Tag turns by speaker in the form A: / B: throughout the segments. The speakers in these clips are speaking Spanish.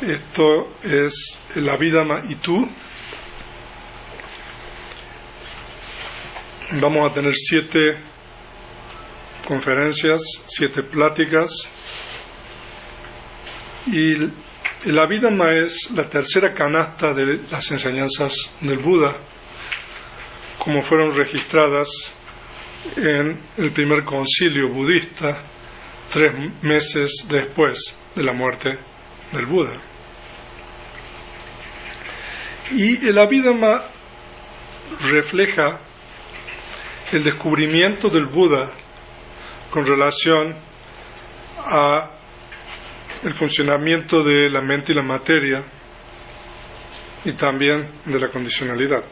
A: Esto es el Abhidhamma y tú. Vamos a tener 7 conferencias, 7 pláticas. Y el Abhidhamma es la tercera canasta de las enseñanzas del Buda, como fueron registradas en el primer concilio budista 3 meses después de la muerte del Buda. Y el Abhidhamma refleja el descubrimiento del Buda con relación a el funcionamiento de la mente y la materia y también de la condicionalidad.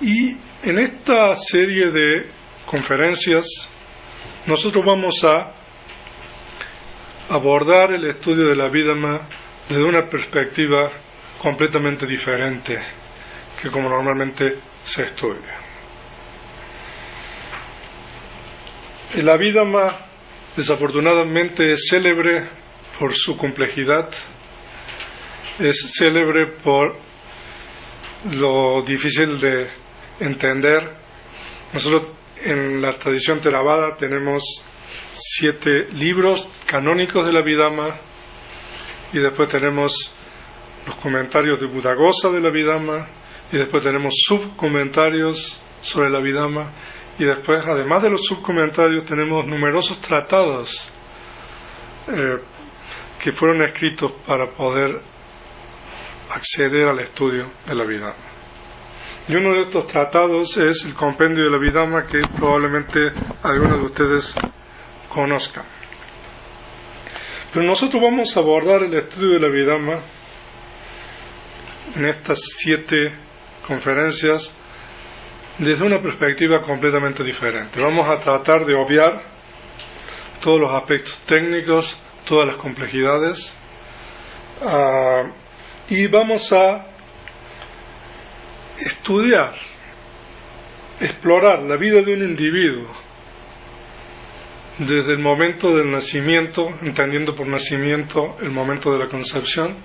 A: Y en esta serie de conferencias nosotros vamos a abordar el estudio del Abhidhamma desde una perspectiva completamente diferente que como normalmente se estudia. El Abhidhamma desafortunadamente es célebre por su complejidad, es célebre por lo difícil de entender. Nosotros en la tradición Theravada tenemos 7 libros canónicos del Abhidhamma y después tenemos los comentarios de Buddhaghosa del Abhidhamma y después tenemos subcomentarios sobre el Abhidhamma y después, además de los subcomentarios, tenemos numerosos tratados que fueron escritos para poder acceder al estudio del Abhidhamma. Y uno de estos tratados es el Compendio del Abhidhamma, que probablemente algunos de ustedes conozcan. Pero nosotros vamos a abordar el estudio del Abhidhamma en estas 7 conferencias desde una perspectiva completamente diferente. Vamos a tratar de obviar todos los aspectos técnicos, todas las complejidades, y vamos a estudiar, explorar la vida de un individuo desde el momento del nacimiento, entendiendo por nacimiento el momento de la concepción,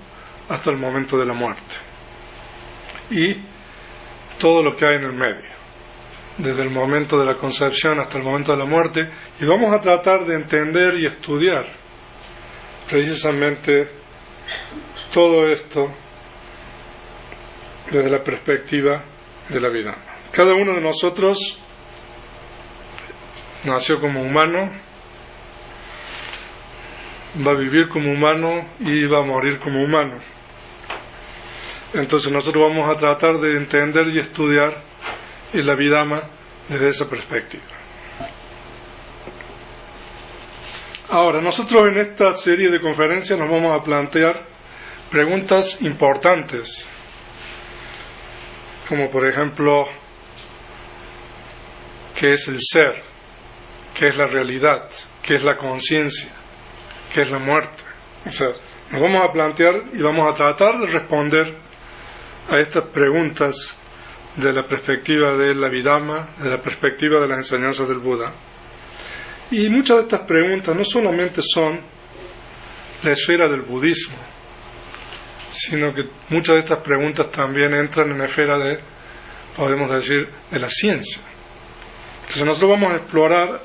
A: hasta el momento de la muerte, y todo lo que hay en el medio, desde el momento de la concepción hasta el momento de la muerte, y vamos a tratar de entender y estudiar precisamente todo esto desde la perspectiva de la vida. Cada uno de nosotros nació como humano, va a vivir como humano y va a morir como humano. Entonces nosotros vamos a tratar de entender y estudiar el Abhidhamma desde esa perspectiva. Ahora, nosotros en esta serie de conferencias nos vamos a plantear preguntas importantes, como por ejemplo, ¿qué es el ser? ¿Qué es la realidad? ¿Qué es la conciencia? ¿Qué es la muerte? O sea, nos vamos a plantear y vamos a tratar de responder a estas preguntas de la perspectiva del Abhidhamma, de la perspectiva de las enseñanzas del Buda. Y muchas de estas preguntas no solamente son la esfera del budismo, sino que muchas de estas preguntas también entran en la esfera de, podemos decir, de la ciencia. Entonces nosotros vamos a explorar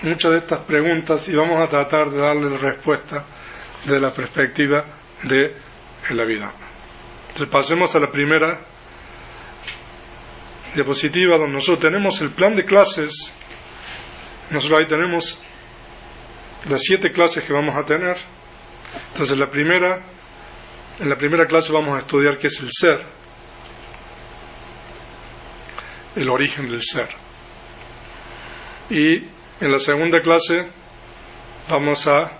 A: muchas de estas preguntas y vamos a tratar de darle respuesta desde la perspectiva de la vida. Entonces pasemos a la primera diapositiva, donde nosotros tenemos el plan de clases. Nosotros ahí tenemos las 7 clases que vamos a tener. Entonces en la primera clase vamos a estudiar qué es el ser, el origen del ser. Y en la segunda clase vamos a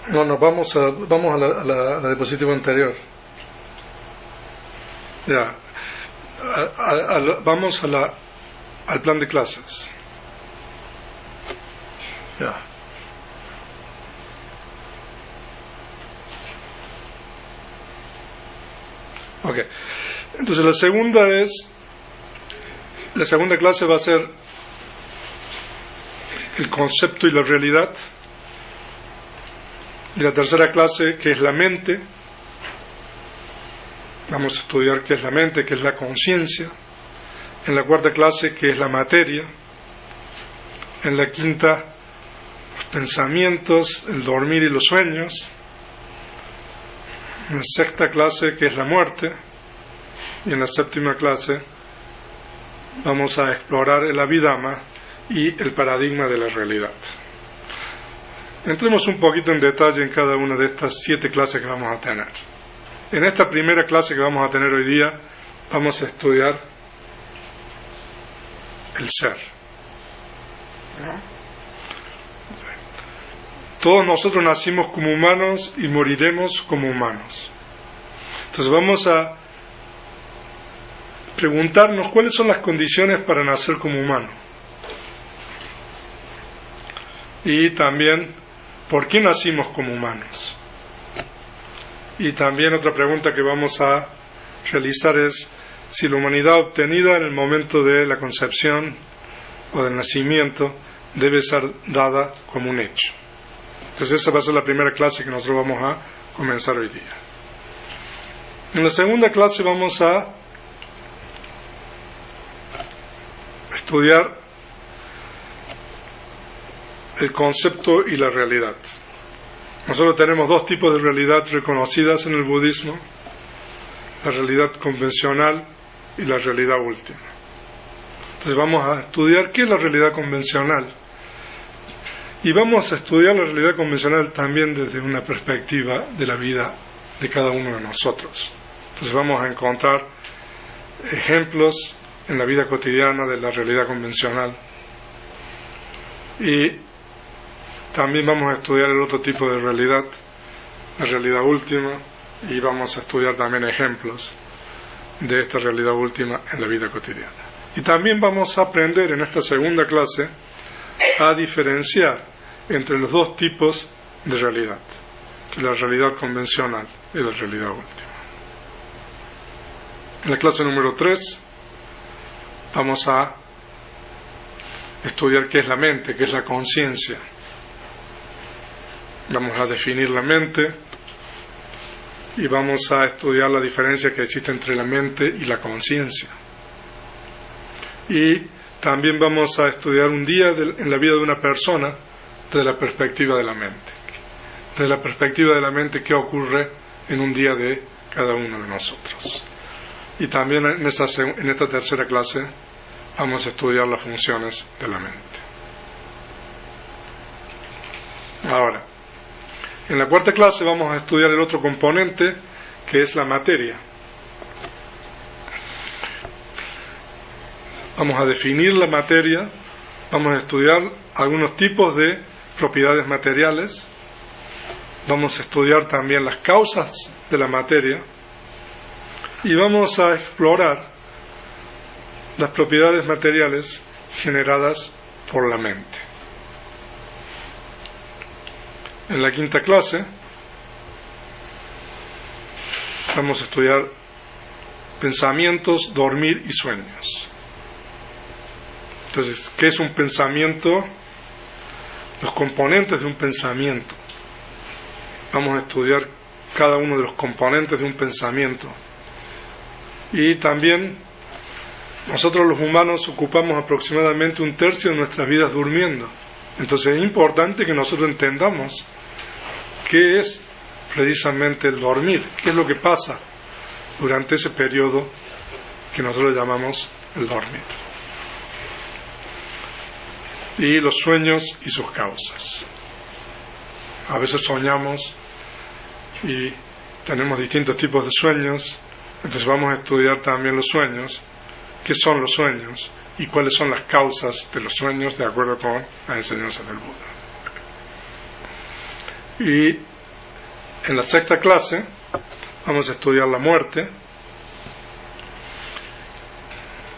A: la diapositiva anterior. Ya, vamos al plan de clases. Ya. Ok. Entonces la segunda clase va a ser el concepto y la realidad. Y la tercera clase, que es la mente. Vamos a estudiar qué es la mente, qué es la conciencia. En la cuarta clase, qué es la materia. En la quinta, los pensamientos, el dormir y los sueños. En la sexta clase, qué es la muerte. Y en la séptima clase vamos a explorar el Abhidhamma y el paradigma de la realidad. Entremos un poquito en detalle en cada una de estas 7 clases que vamos a tener. En esta primera clase que vamos a tener hoy día, vamos a estudiar el ser. Todos nosotros nacimos como humanos y moriremos como humanos. Entonces vamos a preguntarnos cuáles son las condiciones para nacer como humano. Y también, ¿por qué nacimos como humanos? Y también otra pregunta que vamos a realizar es si la humanidad obtenida en el momento de la concepción o del nacimiento debe ser dada como un hecho. Entonces esa va a ser la primera clase que nosotros vamos a comenzar hoy día. En la segunda clase vamos a estudiar el concepto y la realidad. Nosotros tenemos 2 tipos de realidad reconocidas en el budismo: la realidad convencional y la realidad última. Entonces vamos a estudiar qué es la realidad convencional, y vamos a estudiar la realidad convencional también desde una perspectiva de la vida de cada uno de nosotros. Entonces vamos a encontrar ejemplos en la vida cotidiana de la realidad convencional, y también vamos a estudiar el otro tipo de realidad, la realidad última, y vamos a estudiar también ejemplos de esta realidad última en la vida cotidiana. Y también vamos a aprender en esta segunda clase a diferenciar entre los 2 tipos de realidad, que es la realidad convencional y la realidad última. En la clase número 3 vamos a estudiar qué es la mente, qué es la conciencia. Vamos a definir la mente y vamos a estudiar la diferencia que existe entre la mente y la conciencia. Y también vamos a estudiar un día en la vida de una persona desde la perspectiva de la mente. Desde la perspectiva de la mente, qué ocurre en un día de cada uno de nosotros. Y también en esta tercera clase vamos a estudiar las funciones de la mente. Ahora, en la cuarta clase vamos a estudiar el otro componente, que es la materia. Vamos a definir la materia, vamos a estudiar algunos tipos de propiedades materiales, vamos a estudiar también las causas de la materia y vamos a explorar las propiedades materiales generadas por la mente. En la quinta clase vamos a estudiar pensamientos, dormir y sueños. Entonces, ¿qué es un pensamiento? Los componentes de un pensamiento. Vamos a estudiar cada uno de los componentes de un pensamiento. Y también nosotros los humanos ocupamos aproximadamente 1/3 de nuestras vidas durmiendo. Entonces es importante que nosotros entendamos qué es precisamente el dormir, qué es lo que pasa durante ese periodo que nosotros llamamos el dormir. Y los sueños y sus causas. A veces soñamos y tenemos distintos tipos de sueños, entonces vamos a estudiar también los sueños, qué son los sueños y cuáles son las causas de los sueños de acuerdo con la enseñanza del Buda. Y en la sexta clase vamos a estudiar la muerte,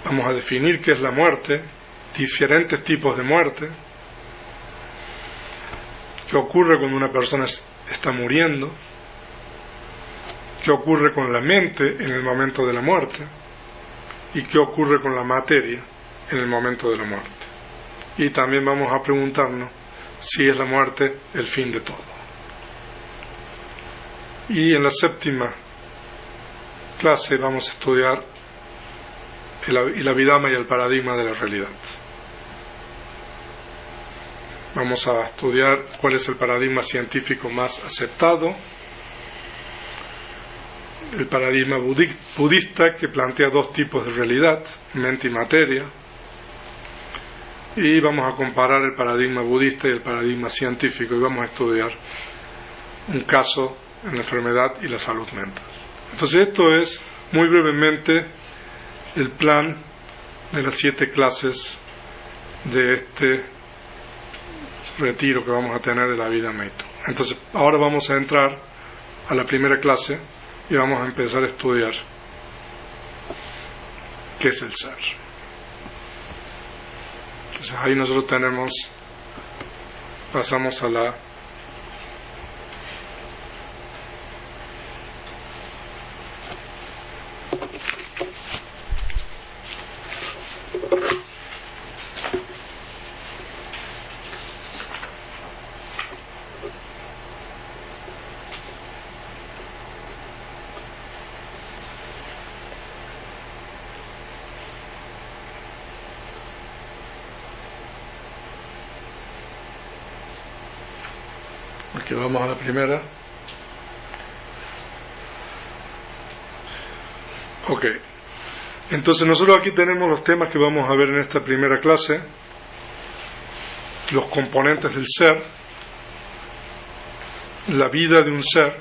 A: vamos a definir qué es la muerte, diferentes tipos de muerte, qué ocurre cuando una persona está muriendo, qué ocurre con la mente en el momento de la muerte y qué ocurre con la materia en el momento de la muerte. y también vamos a preguntarnos si es la muerte el fin de todo. Y en la séptima clase vamos a estudiar el Abhidhamma y el paradigma de la realidad. Vamos a estudiar cuál es el paradigma científico más aceptado, el paradigma budista, que plantea dos tipos de realidad, mente y materia, y vamos a comparar el paradigma budista y el paradigma científico, y vamos a estudiar un caso en la enfermedad y la salud mental. Entonces esto es muy brevemente el plan de las 7 clases de este retiro que vamos a tener de la vida Meito. Entonces ahora vamos a entrar a la primera clase y vamos a empezar a estudiar qué es el ser. Entonces ahí nosotros pasamos a la que vamos a la primera. Ok, entonces nosotros aquí tenemos los temas que vamos a ver en esta primera clase: los componentes del ser, la vida de un ser,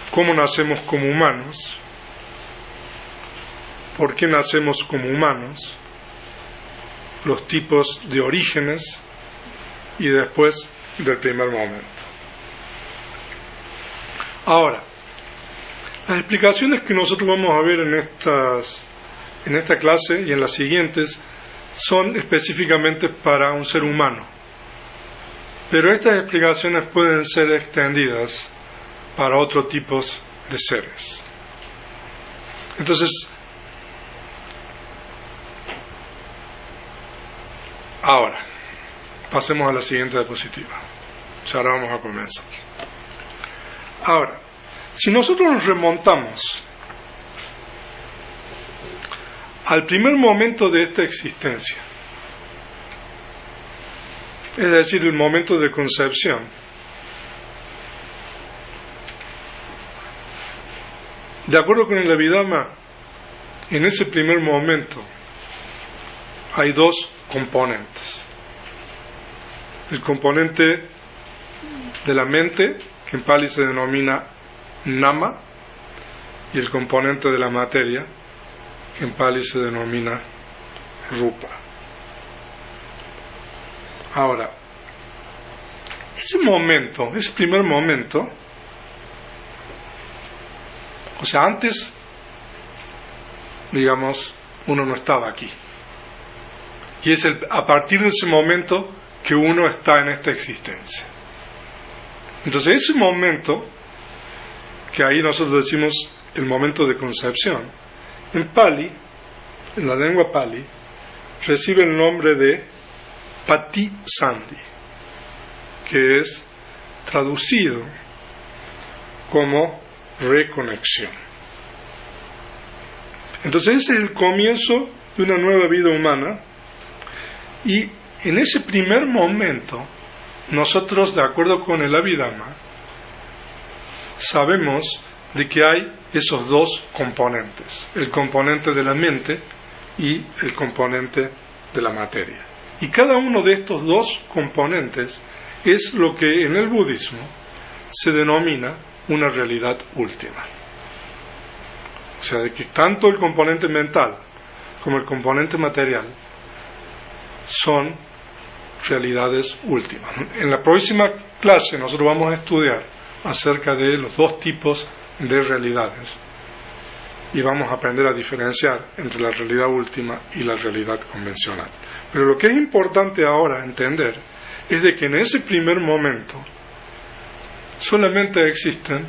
A: cómo nacemos como humanos, por qué nacemos como humanos, los tipos de orígenes y después del primer momento. Ahora, las explicaciones que nosotros vamos a ver en esta clase y en las siguientes son específicamente para un ser humano, pero estas explicaciones pueden ser extendidas para otros tipos de seres. Entonces, ahora pasemos a la siguiente diapositiva. O sea, ahora vamos a comenzar. Ahora, si nosotros nos remontamos al primer momento de esta existencia, es decir, el momento de concepción, de acuerdo con el Abhidhamma, en ese primer momento hay dos componentes. El componente de la mente, que en Pali se denomina Nama, y el componente de la materia, que en Pali se denomina Rupa. Ahora, ese primer momento, o sea, antes, digamos, uno no estaba aquí. Y es a partir de ese momento que uno está en esta existencia. Entonces ese momento, que ahí nosotros decimos el momento de concepción, en Pali, en la lengua Pali, recibe el nombre de Pati Sandhi, que es traducido como reconexión. Entonces ese es el comienzo de una nueva vida humana, y en ese primer momento nosotros, de acuerdo con el Abhidhamma, sabemos de que hay esos dos componentes, el componente de la mente y el componente de la materia. Y cada uno de estos dos componentes es lo que en el budismo se denomina una realidad última. O sea, de que tanto el componente mental como el componente material son realidades últimas. En la próxima clase nosotros vamos a estudiar acerca de los dos tipos de realidades y vamos a aprender a diferenciar entre la realidad última y la realidad convencional. Pero lo que es importante ahora entender es de que en ese primer momento solamente existen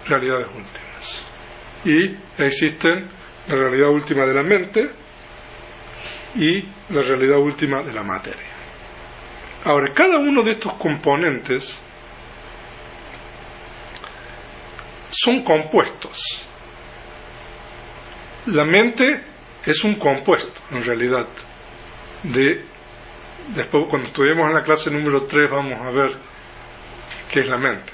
A: realidades últimas, y existen la realidad última de la mente y la realidad última de la materia. Ahora, cada uno de estos componentes son compuestos. La mente es un compuesto, en realidad. Después, cuando estudiemos en la clase número 3, vamos a ver qué es la mente.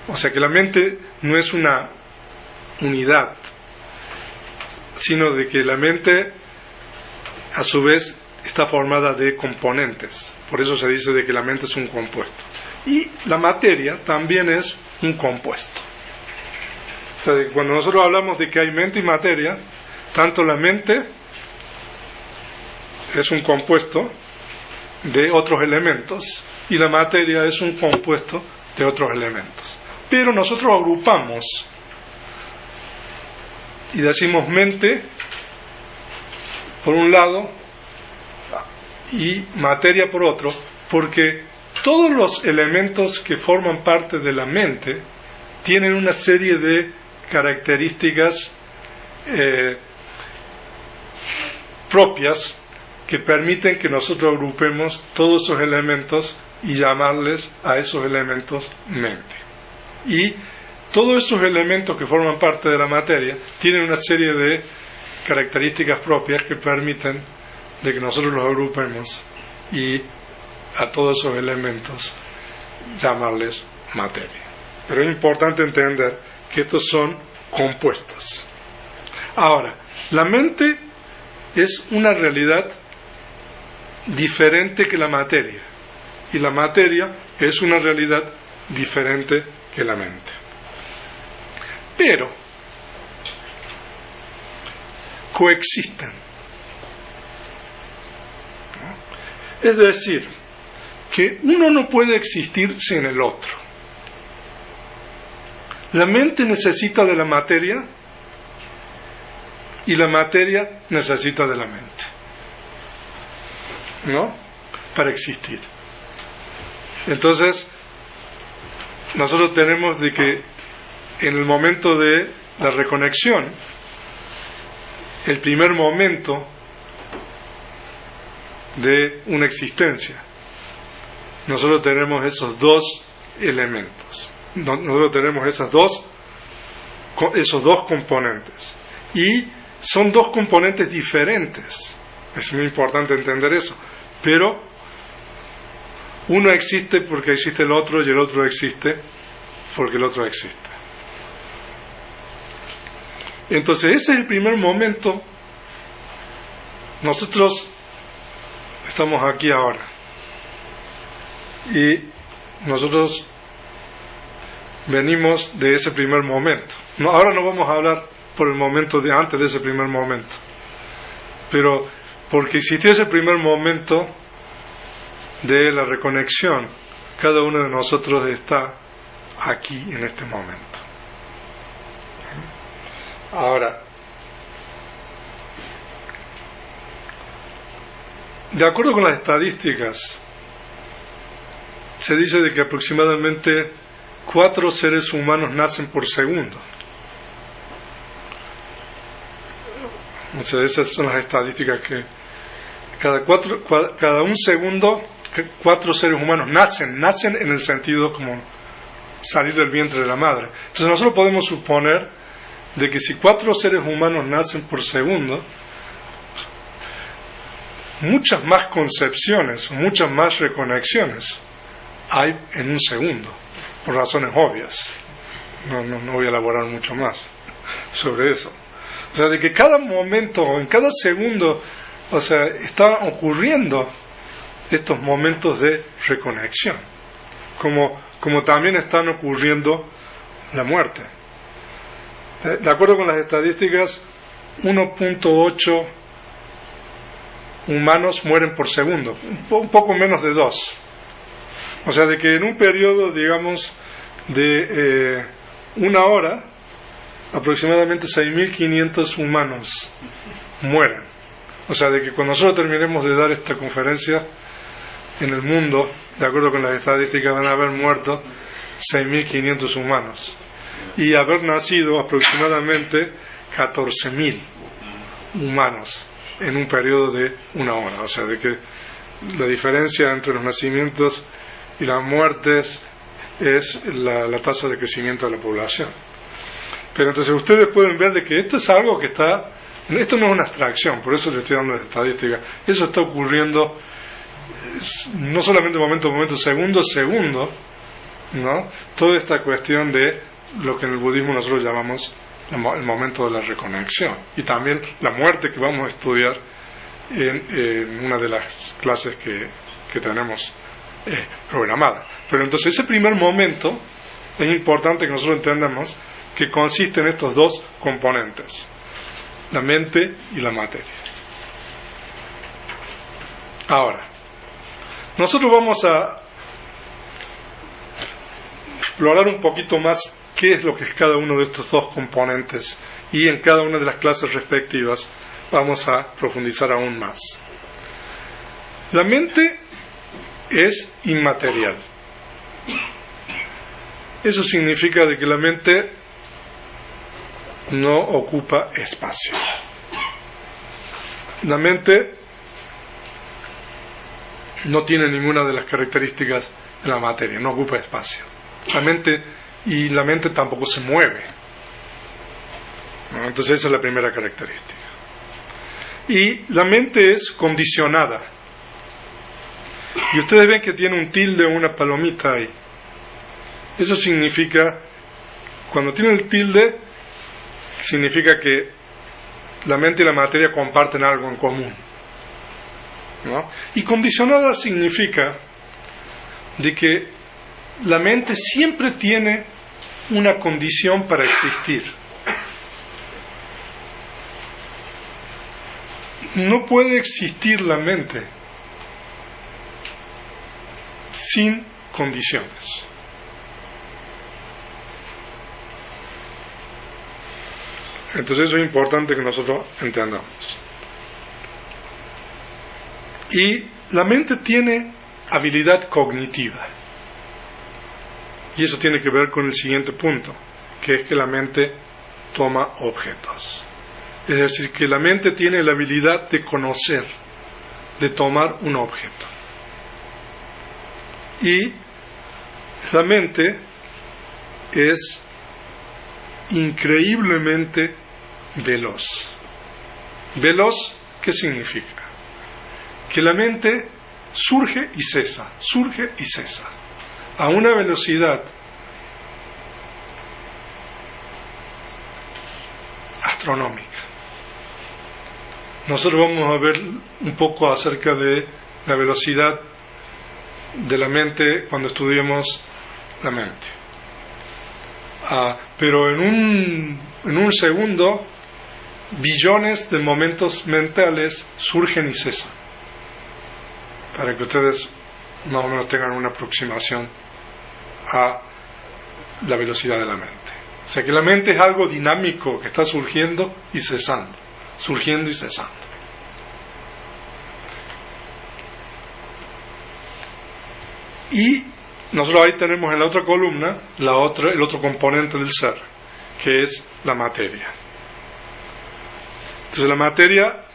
A: O sea que la mente no es una unidad, sino de que la mente, a su vez, está formada de componentes. Por eso se dice de que la mente es un compuesto. Y la materia también es un compuesto. O sea, cuando nosotros hablamos de que hay mente y materia, tanto la mente es un compuesto de otros elementos y la materia es un compuesto de otros elementos. Pero nosotros agrupamos y decimos mente por un lado y materia por otro, porque todos los elementos que forman parte de la mente tienen una serie de características propias que permiten que nosotros agrupemos todos esos elementos y llamarles a esos elementos mente. Y todos esos elementos que forman parte de la materia tienen una serie de características propias que permiten de que nosotros los agrupemos y a todos esos elementos llamarles materia. Pero es importante entender que estos son compuestos. Ahora, la mente es una realidad diferente que la materia, y la materia es una realidad diferente que la mente. Pero coexisten. Es decir, que uno no puede existir sin el otro. La mente necesita de la materia y la materia necesita de la mente, ¿no? Para existir. Entonces, nosotros tenemos de que en el momento de la reconexión, el primer momento de una existencia, nosotros tenemos esos dos elementos, nosotros tenemos esos dos componentes, y son dos componentes diferentes. Es muy importante entender eso, pero uno existe porque existe el otro y el otro existe porque el otro existe. Entonces ese es el primer momento. Nosotros estamos aquí ahora y nosotros venimos de ese primer momento. Ahora no vamos a hablar por el momento de antes de ese primer momento, pero porque existió ese primer momento de la reconexión, cada uno de nosotros está aquí en este momento. Ahora, de acuerdo con las estadísticas, se dice de que aproximadamente 4 seres humanos nacen por segundo. O sea, esas son las estadísticas que cada un segundo 4 seres humanos nacen en el sentido como salir del vientre de la madre. Entonces nosotros podemos suponer de que si 4 seres humanos nacen por segundo, muchas más concepciones, muchas más reconexiones hay en un segundo, por razones obvias. No voy a elaborar mucho más sobre eso. O sea, de que cada momento, en cada segundo, o sea, están ocurriendo estos momentos de reconexión, como también están ocurriendo la muerte. De acuerdo con las estadísticas, 1.8 humanos mueren por segundo, un poco menos de 2. O sea, de que en un periodo, digamos, de 1 hora, aproximadamente 6.500 humanos mueren. O sea, de que cuando nosotros terminemos de dar esta conferencia en el mundo, de acuerdo con las estadísticas, van a haber muerto 6.500 humanos y haber nacido aproximadamente 14.000 humanos en un periodo de 1 hora. O sea, de que la diferencia entre los nacimientos y las muertes es la tasa de crecimiento de la población. Pero entonces ustedes pueden ver de que esto es algo que está, esto no es una abstracción, por eso les estoy dando las estadísticas. Eso está ocurriendo no solamente momento a momento, segundo a segundo, ¿no? Toda esta cuestión de lo que en el budismo nosotros llamamos el momento de la reconexión, y también la muerte, que vamos a estudiar en una de las clases que tenemos programada. Pero entonces ese primer momento es importante que nosotros entendamos que consiste en estos dos componentes, la mente y la materia. Ahora, nosotros vamos a explorar un poquito más qué es lo que es cada uno de estos dos componentes, y en cada una de las clases respectivas vamos a profundizar aún más. La mente es inmaterial. Eso significa de que la mente no ocupa espacio. La mente no tiene ninguna de las características de la materia, no ocupa espacio. La mente tampoco se mueve, ¿no? Entonces esa es la primera característica. Y la mente es condicionada. Y ustedes ven que tiene un tilde o una palomita ahí. Eso significa, cuando tiene el tilde, significa que la mente y la materia comparten algo en común, ¿no? Y condicionada significa de que la mente siempre tiene una condición para existir. No puede existir la mente sin condiciones. Entonces eso es importante que nosotros entendamos. Y la mente tiene habilidad cognitiva. Y eso tiene que ver con el siguiente punto, que es que la mente toma objetos. Es decir, que la mente tiene la habilidad de conocer, de tomar un objeto. Y la mente es increíblemente veloz. ¿Veloz qué significa? Que la mente surge y cesa, a una velocidad astronómica. Nosotros vamos a ver un poco acerca de la velocidad de la mente cuando estudiemos la mente. Pero en un segundo, billones de momentos mentales surgen y cesan, para que ustedes más o menos tengan una aproximación a la velocidad de la mente. O sea que la mente es algo dinámico que está surgiendo y cesando, surgiendo y cesando. Y nosotros ahí tenemos en la otra columna el otro componente del ser, que es la materia. Entonces la materia,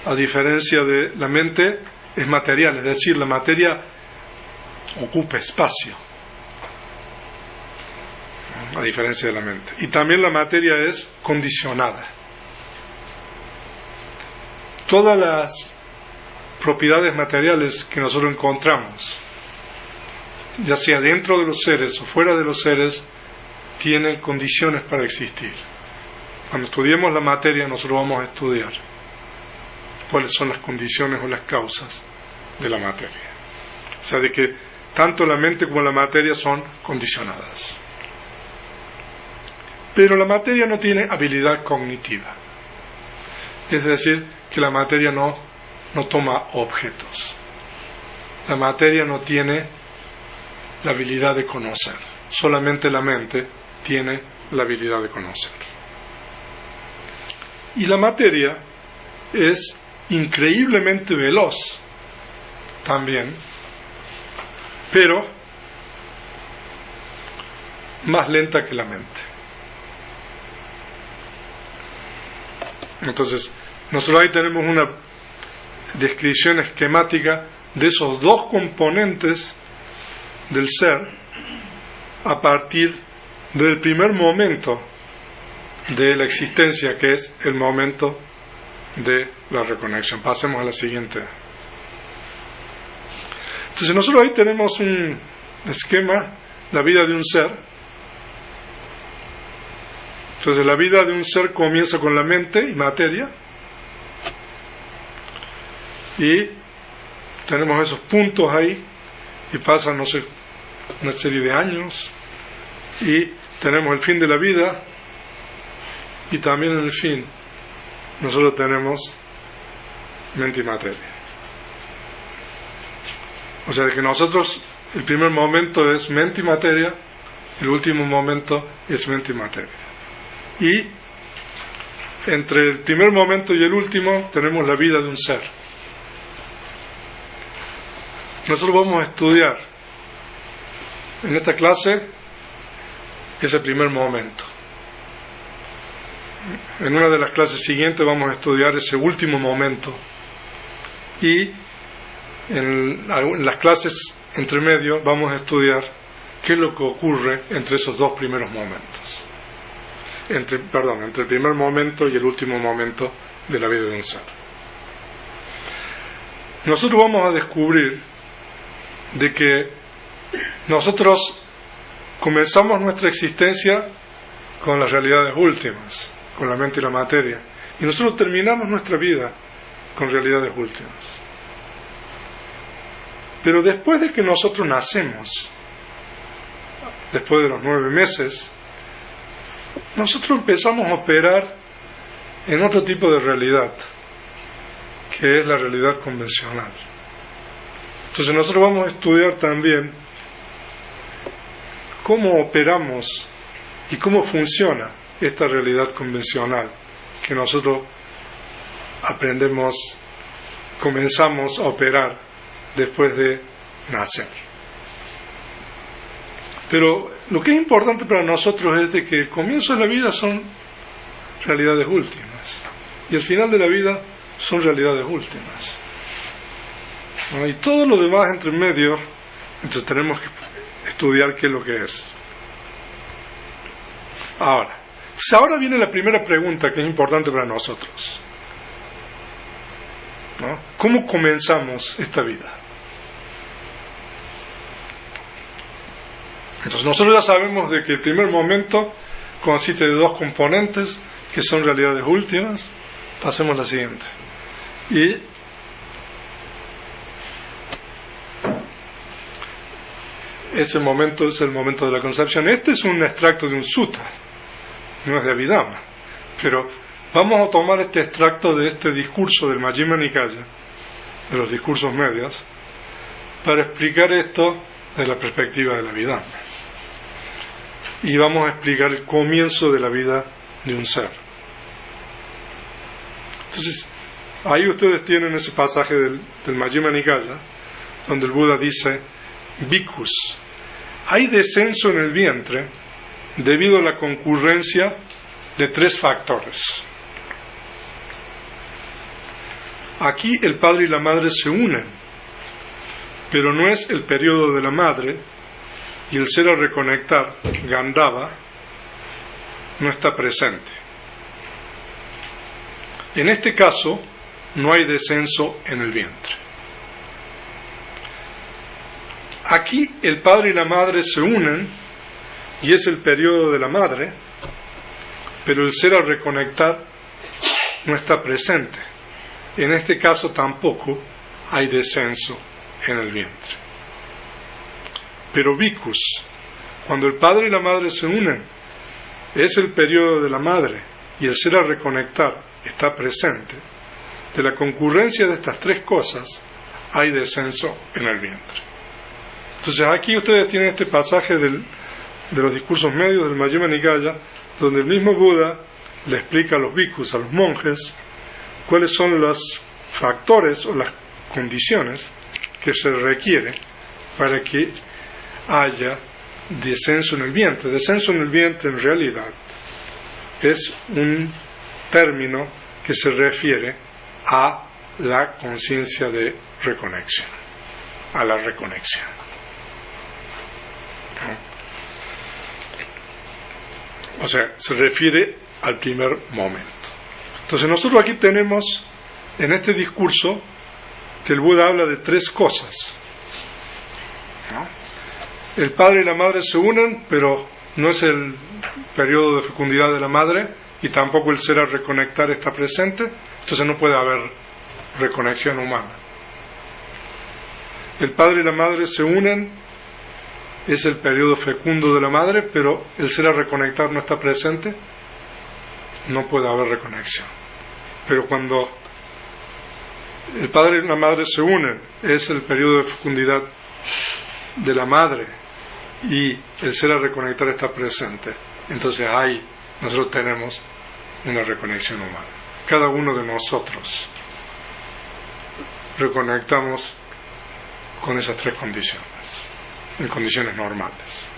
A: a diferencia de la mente, es material, es decir, la materia ocupa espacio, a diferencia de la mente. Y también la materia es condicionada. Todas las propiedades materiales que nosotros encontramos, ya sea dentro de los seres o fuera de los seres, tienen condiciones para existir. Cuando estudiemos la materia, nosotros vamos a estudiar cuáles son las condiciones o las causas de la materia. O sea, de que tanto la mente como la materia son condicionadas. Pero la materia no tiene habilidad cognitiva. Es decir, que la materia no toma objetos. La materia no tiene la habilidad de conocer. Solamente la mente tiene la habilidad de conocer. Y la materia es increíblemente veloz también, pero más lenta que la mente. Entonces, nosotros ahí tenemos una descripción esquemática de esos dos componentes del ser a partir del primer momento de la existencia, que es el momento de la reconexión. Pasemos a la siguiente. Entonces nosotros ahí tenemos un esquema, la vida de un ser. Entonces la vida de un ser comienza con la mente y materia, y tenemos esos puntos ahí, y pasan, no sé, una serie de años, y tenemos el fin de la vida, y también en el fin nosotros tenemos mente y materia. O sea, de que nosotros el primer momento es mente y materia, el último momento es mente y materia. Y entre el primer momento y el último tenemos la vida de un ser. Nosotros vamos a estudiar en esta clase ese primer momento. En una de las clases siguientes vamos a estudiar ese último momento, y en las clases entre medio vamos a estudiar qué es lo que ocurre entre esos dos primeros momentos, entre el primer momento y el último momento de la vida de un ser. Nosotros vamos a descubrir de que nosotros comenzamos nuestra existencia con las realidades últimas, con la mente y la materia, y nosotros terminamos nuestra vida con realidades últimas. Pero después de que nosotros nacemos, después de los 9 meses, nosotros empezamos a operar en otro tipo de realidad, que es la realidad convencional. Entonces nosotros vamos a estudiar también cómo operamos y cómo funciona esta realidad convencional que nosotros comenzamos a operar después de nacer. Pero lo que es importante para nosotros es de que el comienzo de la vida son realidades últimas y el final de la vida son realidades últimas. Y todo lo demás entre medio, entonces tenemos que estudiar qué es lo que es. Ahora viene la primera pregunta que es importante para nosotros, ¿no? ¿Cómo comenzamos esta vida? Entonces nosotros ya sabemos de que el primer momento consiste de dos componentes que son realidades últimas. Pasemos a la siguiente. Y ese momento es el momento de la concepción. Este es un extracto de un sutta, no es de Abhidhamma, pero vamos a tomar este extracto de este discurso del Majjhima Nikaya, de los discursos medios, para explicar esto desde la perspectiva de la Abhidhamma. Y vamos a explicar el comienzo de la vida de un ser. Entonces, ahí ustedes tienen ese pasaje del Majjhima Nikaya, donde el Buda dice: Bhikkhus, hay descenso en el vientre debido a la concurrencia de 3 factores. Aquí el padre y la madre se unen, pero no es el periodo de la madre, y el ser a reconectar, Gandhava, no está presente. En este caso, no hay descenso en el vientre. Aquí el padre y la madre se unen y es el periodo de la madre, pero el ser a reconectar no está presente. En este caso tampoco hay descenso en el vientre. Pero bhikkhus, cuando el padre y la madre se unen, es el periodo de la madre y el ser a reconectar está presente. De la concurrencia de estas 3 cosas hay descenso en el vientre. Entonces aquí ustedes tienen este pasaje de los discursos medios del Majjhima Nikaya, donde el mismo Buda le explica a los bhikkhus, a los monjes, cuáles son los factores o las condiciones que se requiere para que haya descenso en el vientre. Descenso en el vientre en realidad es un término que se refiere a la conciencia de reconexión, a la reconexión. O sea, se refiere al primer momento. Entonces nosotros aquí tenemos en este discurso que el Buda habla de tres cosas, ¿no? El padre y la madre se unen, pero no es el periodo de fecundidad de la madre, y tampoco el ser a reconectar está presente, entonces no puede haber reconexión humana. El padre y la madre se unen, es el periodo fecundo de la madre, pero el ser a reconectar no está presente, no puede haber reconexión. Pero cuando el padre y la madre se unen, es el periodo de fecundidad de la madre y el ser a reconectar está presente, entonces ahí nosotros tenemos una reconexión humana. Cada uno de nosotros reconectamos con esas tres condiciones, en condiciones normales.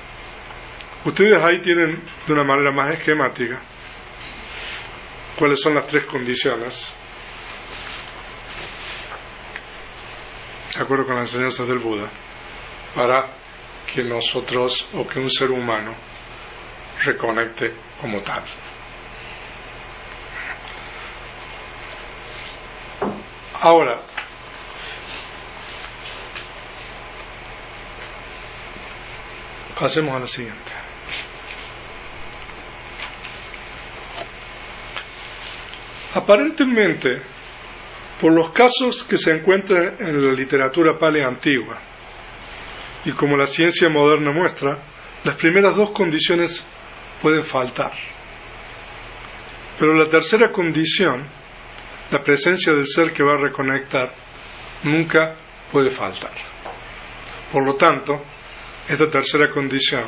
A: Ustedes ahí tienen de una manera más esquemática cuáles son las tres condiciones, de acuerdo con las enseñanzas del Buda, para que nosotros o que un ser humano reconecte como tal. Ahora, pasemos a la siguiente. Aparentemente, por los casos que se encuentran en la literatura pali antigua, y como la ciencia moderna muestra, las primeras dos condiciones pueden faltar. Pero la tercera condición, la presencia del ser que va a reconectar, nunca puede faltar. Por lo tanto, esta tercera condición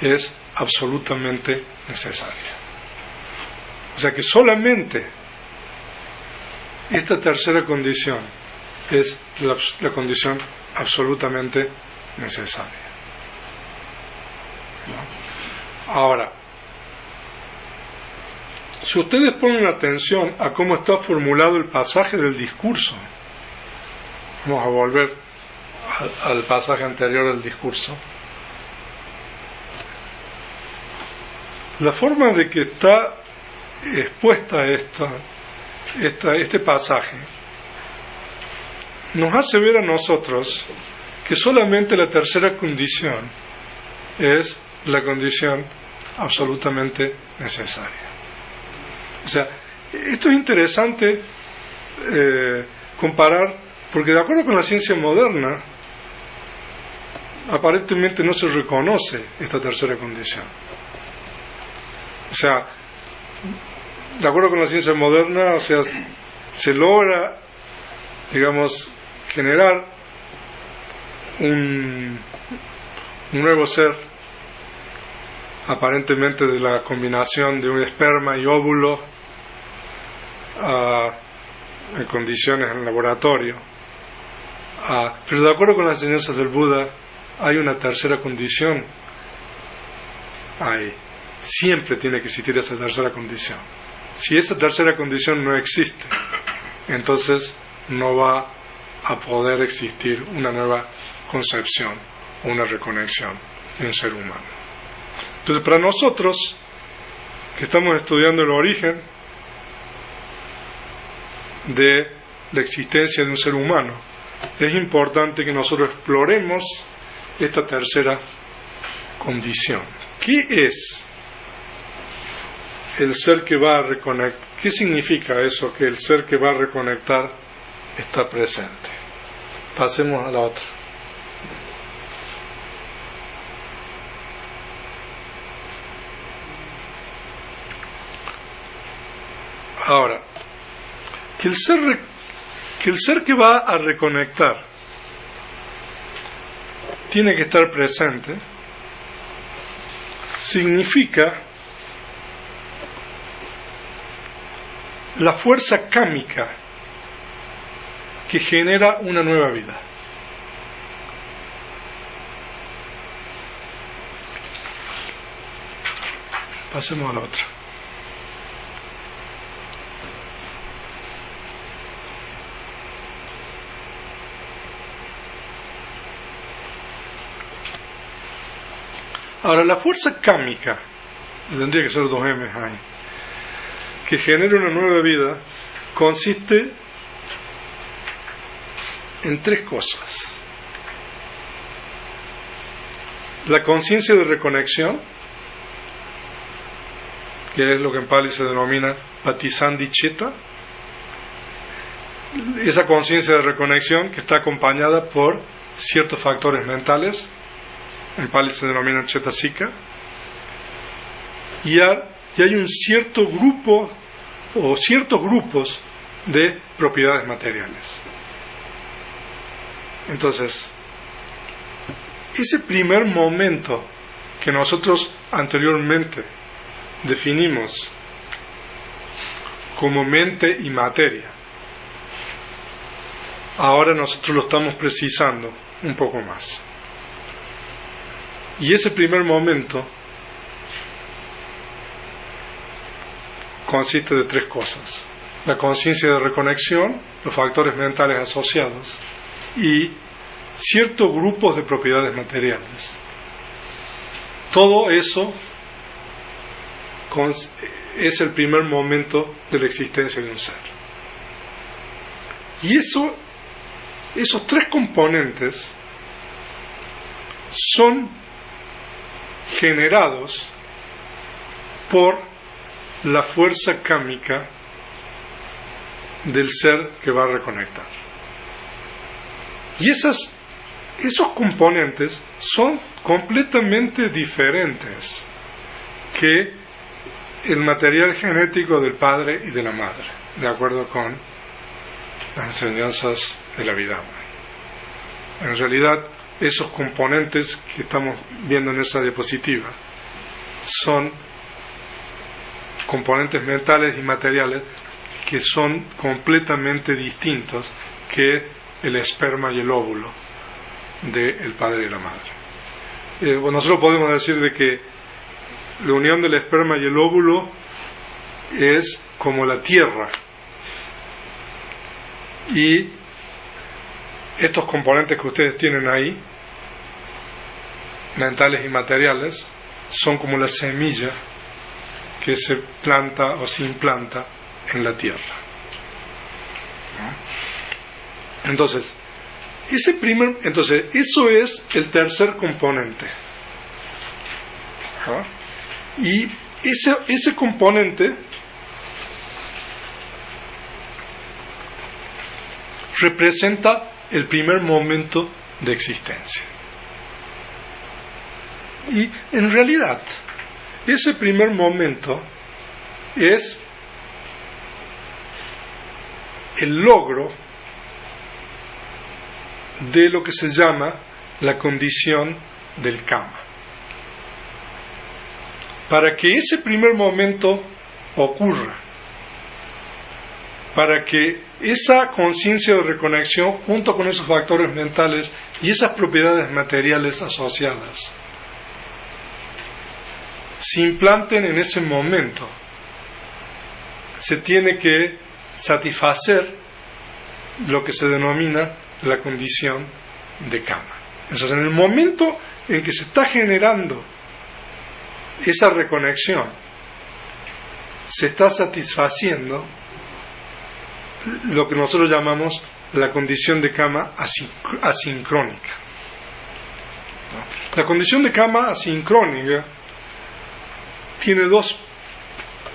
A: es absolutamente necesaria. O sea que solamente esta tercera condición es la condición absolutamente necesaria. Ahora, si ustedes ponen atención a cómo está formulado el pasaje del discurso, vamos a volver al pasaje anterior del discurso. La forma de que está expuesta este pasaje nos hace ver a nosotros que solamente la tercera condición es la condición absolutamente necesaria. O sea, esto es interesante comparar, porque de acuerdo con la ciencia moderna, aparentemente no se reconoce esta tercera condición. O sea, de acuerdo con la ciencia moderna, o sea, se logra, digamos, generar un nuevo ser, aparentemente de la combinación de un esperma y óvulo en condiciones en el laboratorio. Pero de acuerdo con las enseñanzas del Buda, hay una tercera condición. Siempre tiene que existir esa tercera condición. Si esa tercera condición no existe, entonces no va a poder existir una nueva concepción o una reconexión de un ser humano. Entonces, para nosotros que estamos estudiando el origen de la existencia de un ser humano, es importante que nosotros exploremos esta tercera condición. ¿Qué es el ser que va a reconectar? ¿Qué significa eso, que el ser que va a reconectar está presente? Pasemos a la otra. Ahora, que el ser que va a reconectar tiene que estar presente, significa la fuerza cámica que genera una nueva vida. Pasemos a la otra. Ahora, la fuerza kámica, tendría que ser 2M ahí, que genera una nueva vida, consiste en 3 cosas. La conciencia de reconexión, que es lo que en Pali se denomina Patisandhi Chitta, esa conciencia de reconexión que está acompañada por ciertos factores mentales, en Pali se denomina Chetasika, y hay un cierto grupo o ciertos grupos de propiedades materiales. Entonces, ese primer momento que nosotros anteriormente definimos como mente y materia, ahora nosotros lo estamos precisando un poco más. Y ese primer momento consiste de 3 cosas: la conciencia de reconexión, los factores mentales asociados y ciertos grupos de propiedades materiales. Todo eso es el primer momento de la existencia de un ser. Y esos 3 componentes son generados por la fuerza kámica del ser que va a reconectar. Y esos componentes son completamente diferentes que el material genético del padre y de la madre, de acuerdo con las enseñanzas de la Vidama. En realidad, esos componentes que estamos viendo en esa diapositiva son componentes mentales y materiales que son completamente distintos que el esperma y el óvulo del padre y la madre. Nosotros podemos decir de que la unión del esperma y el óvulo es como la tierra, y estos componentes que ustedes tienen ahí, mentales y materiales, son como la semilla que se planta o se implanta en la tierra. Entonces, eso es el tercer componente. Y ese componente representa el primer momento de existencia. Y en realidad, ese primer momento es el logro de lo que se llama la condición del kama. Para que ese primer momento ocurra, para que esa conciencia de reconexión junto con esos factores mentales y esas propiedades materiales asociadas se implanten en ese momento, se tiene que satisfacer lo que se denomina la condición de kama. Entonces, en el momento en que se está generando esa reconexión, se está satisfaciendo lo que nosotros llamamos la condición de kama asincrónica. La condición de kama asincrónica tiene 2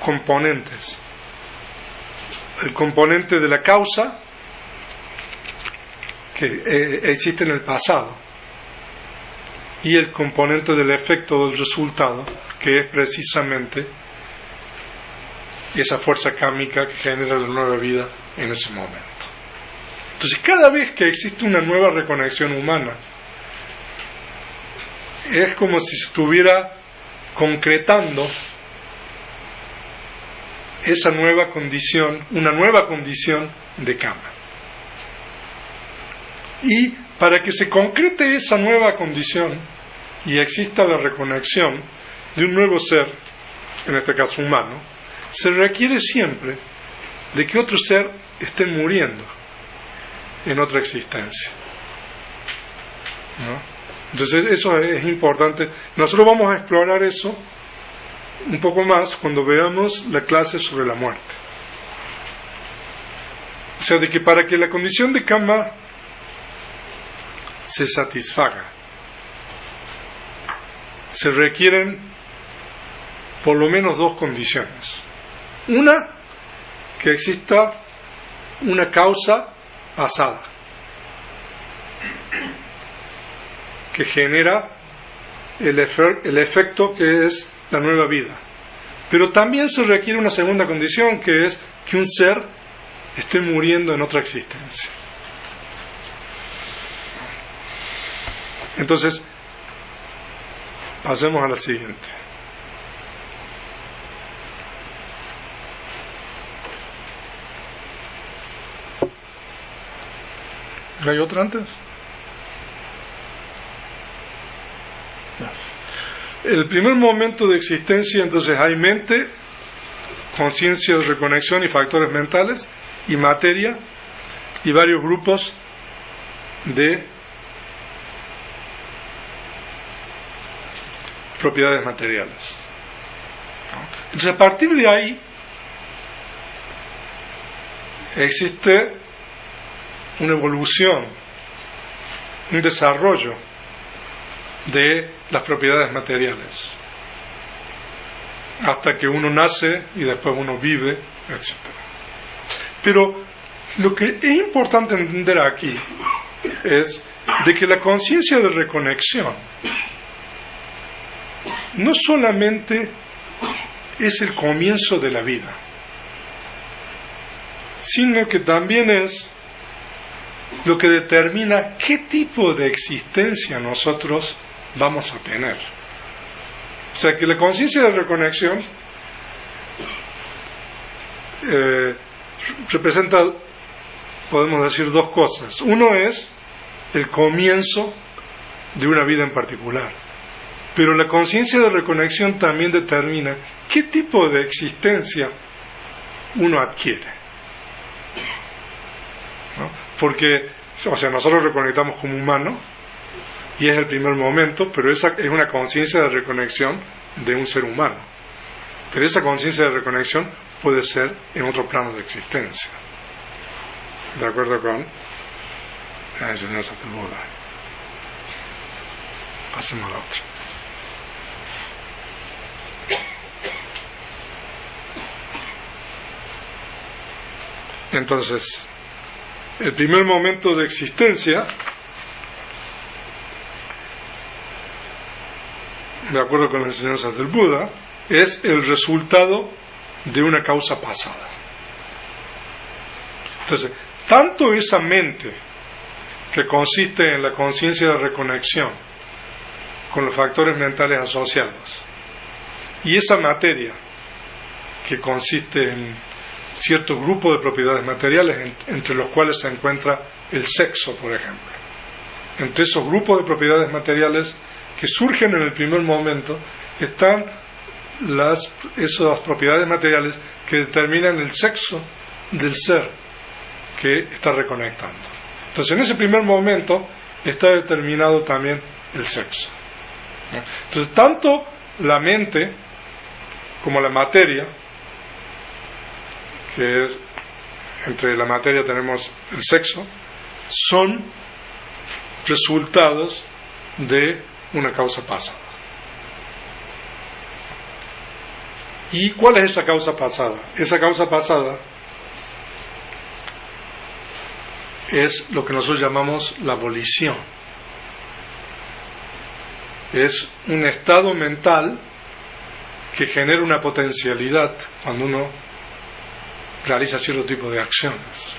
A: componentes: el componente de la causa, que existe en el pasado, y el componente del efecto del resultado, que es precisamente esa fuerza kámica que genera la nueva vida en ese momento. Entonces, cada vez que existe una nueva reconexión humana, es como si se estuviera concretando esa nueva condición, una nueva condición de kama. Y para que se concrete esa nueva condición y exista la reconexión de un nuevo ser, en este caso humano, se requiere siempre de que otro ser esté muriendo en otra existencia, ¿no? Entonces eso es importante. Nosotros vamos a explorar eso un poco más cuando veamos la clase sobre la muerte. O sea, de que para que la condición de karma se satisfaga, se requieren por lo menos dos condiciones. Una, que exista una causa pasada que genera el efecto que es la nueva vida. Pero también se requiere una segunda condición, que es que un ser esté muriendo en otra existencia. Entonces, pasemos a la siguiente. ¿Hay otra antes? El primer momento de existencia, entonces, hay mente, conciencia de reconexión y factores mentales, y materia, y varios grupos de propiedades materiales. Entonces, a partir de ahí existe una evolución, un desarrollo de las propiedades materiales, hasta que uno nace y después uno vive, etc. Pero lo que es importante entender aquí es de que la conciencia de reconexión no solamente es el comienzo de la vida, sino que también es lo que determina qué tipo de existencia nosotros vamos a tener. O sea, que la conciencia de reconexión representa, podemos decir, dos cosas. Uno es el comienzo de una vida en particular, pero la conciencia de reconexión también determina qué tipo de existencia uno adquiere, ¿no? Porque, o sea, nosotros reconectamos como humanos y es el primer momento, pero esa es una conciencia de reconexión de un ser humano. Pero esa conciencia de reconexión puede ser en otro plano de existencia, de acuerdo con la enseñanza del Buda. Pasemos a la otra. Entonces, el primer momento de existencia, de acuerdo con las enseñanzas del Buda, es el resultado de una causa pasada. Entonces, tanto esa mente que consiste en la conciencia de reconexión con los factores mentales asociados, y esa materia que consiste en cierto grupo de propiedades materiales, entre los cuales se encuentra el sexo, por ejemplo. Entre esos grupos de propiedades materiales que surgen en el primer momento están esas propiedades materiales que determinan el sexo del ser que está reconectando. Entonces, en ese primer momento está determinado también el sexo. Entonces, tanto la mente como la materia, que es, entre la materia tenemos el sexo, son resultados de una causa pasada. ¿Y cuál es esa causa pasada? Esa causa pasada es lo que nosotros llamamos la volición. Es un estado mental que genera una potencialidad cuando uno realiza cierto tipo de acciones.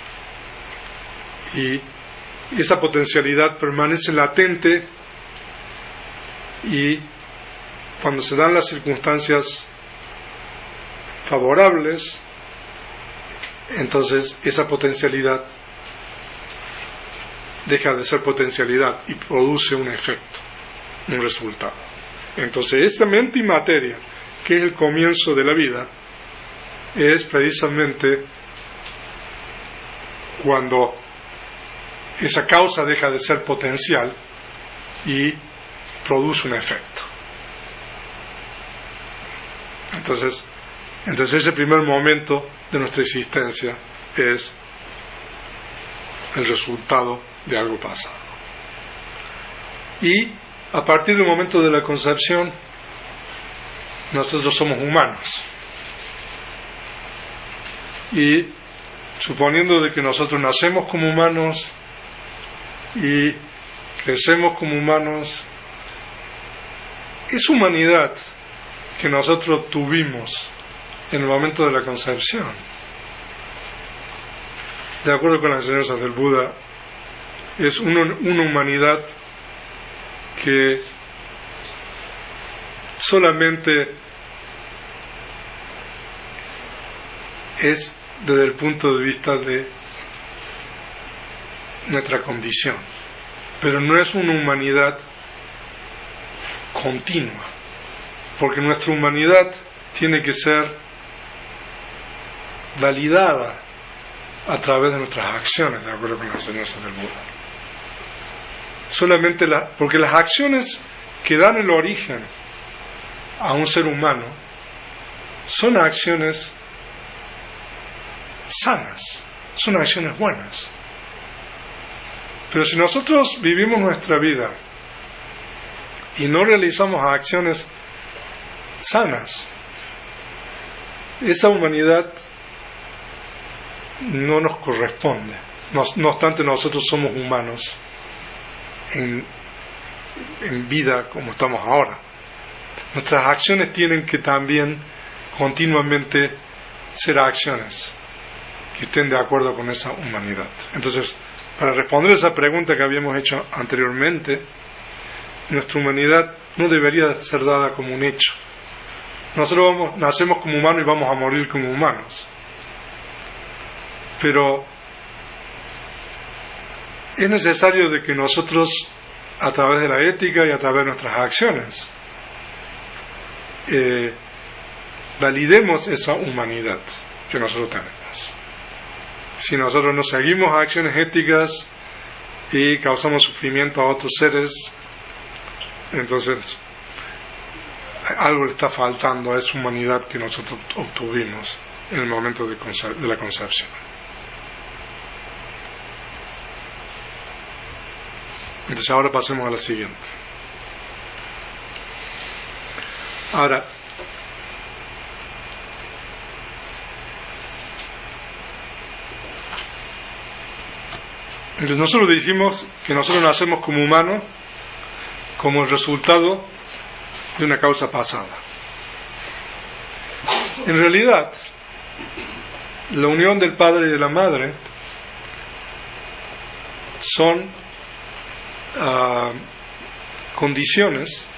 A: Y esa potencialidad permanece latente, y cuando se dan las circunstancias favorables, entonces esa potencialidad deja de ser potencialidad y produce un efecto, un resultado. Entonces, esta mente y materia, que es el comienzo de la vida, es precisamente cuando esa causa deja de ser potencial y produce un efecto. Entonces ese primer momento de nuestra existencia es el resultado de algo pasado. Y a partir del momento de la concepción, nosotros somos humanos. Y suponiendo de que nosotros nacemos como humanos y crecemos como humanos, esa humanidad que nosotros tuvimos en el momento de la concepción, de acuerdo con las enseñanzas del Buda, es una humanidad que solamente es desde el punto de vista de nuestra condición, pero no es una humanidad continua, porque nuestra humanidad tiene que ser validada a través de nuestras acciones, de acuerdo con las enseñanzas del Buda. Solamente porque las acciones que dan el origen a un ser humano son acciones sanas, son acciones buenas. Pero si nosotros vivimos nuestra vida y no realizamos acciones sanas, esa humanidad no nos corresponde. No obstante, nosotros somos humanos en vida como estamos ahora. Nuestras acciones tienen que también continuamente ser acciones que estén de acuerdo con esa humanidad. Entonces, para responder a esa pregunta que habíamos hecho anteriormente, nuestra humanidad no debería ser dada como un hecho. Nosotros nacemos como humanos y vamos a morir como humanos. Pero es necesario de que nosotros, a través de la ética y a través de nuestras acciones, validemos esa humanidad que nosotros tenemos. Si nosotros no seguimos acciones éticas y causamos sufrimiento a otros seres, entonces algo le está faltando a esa humanidad que nosotros obtuvimos en el momento de la concepción. Entonces ahora pasemos a la siguiente. Ahora, entonces nosotros dijimos que nosotros nacemos como humanos como el resultado de una causa pasada. En realidad, la unión del padre y de la madre son condiciones,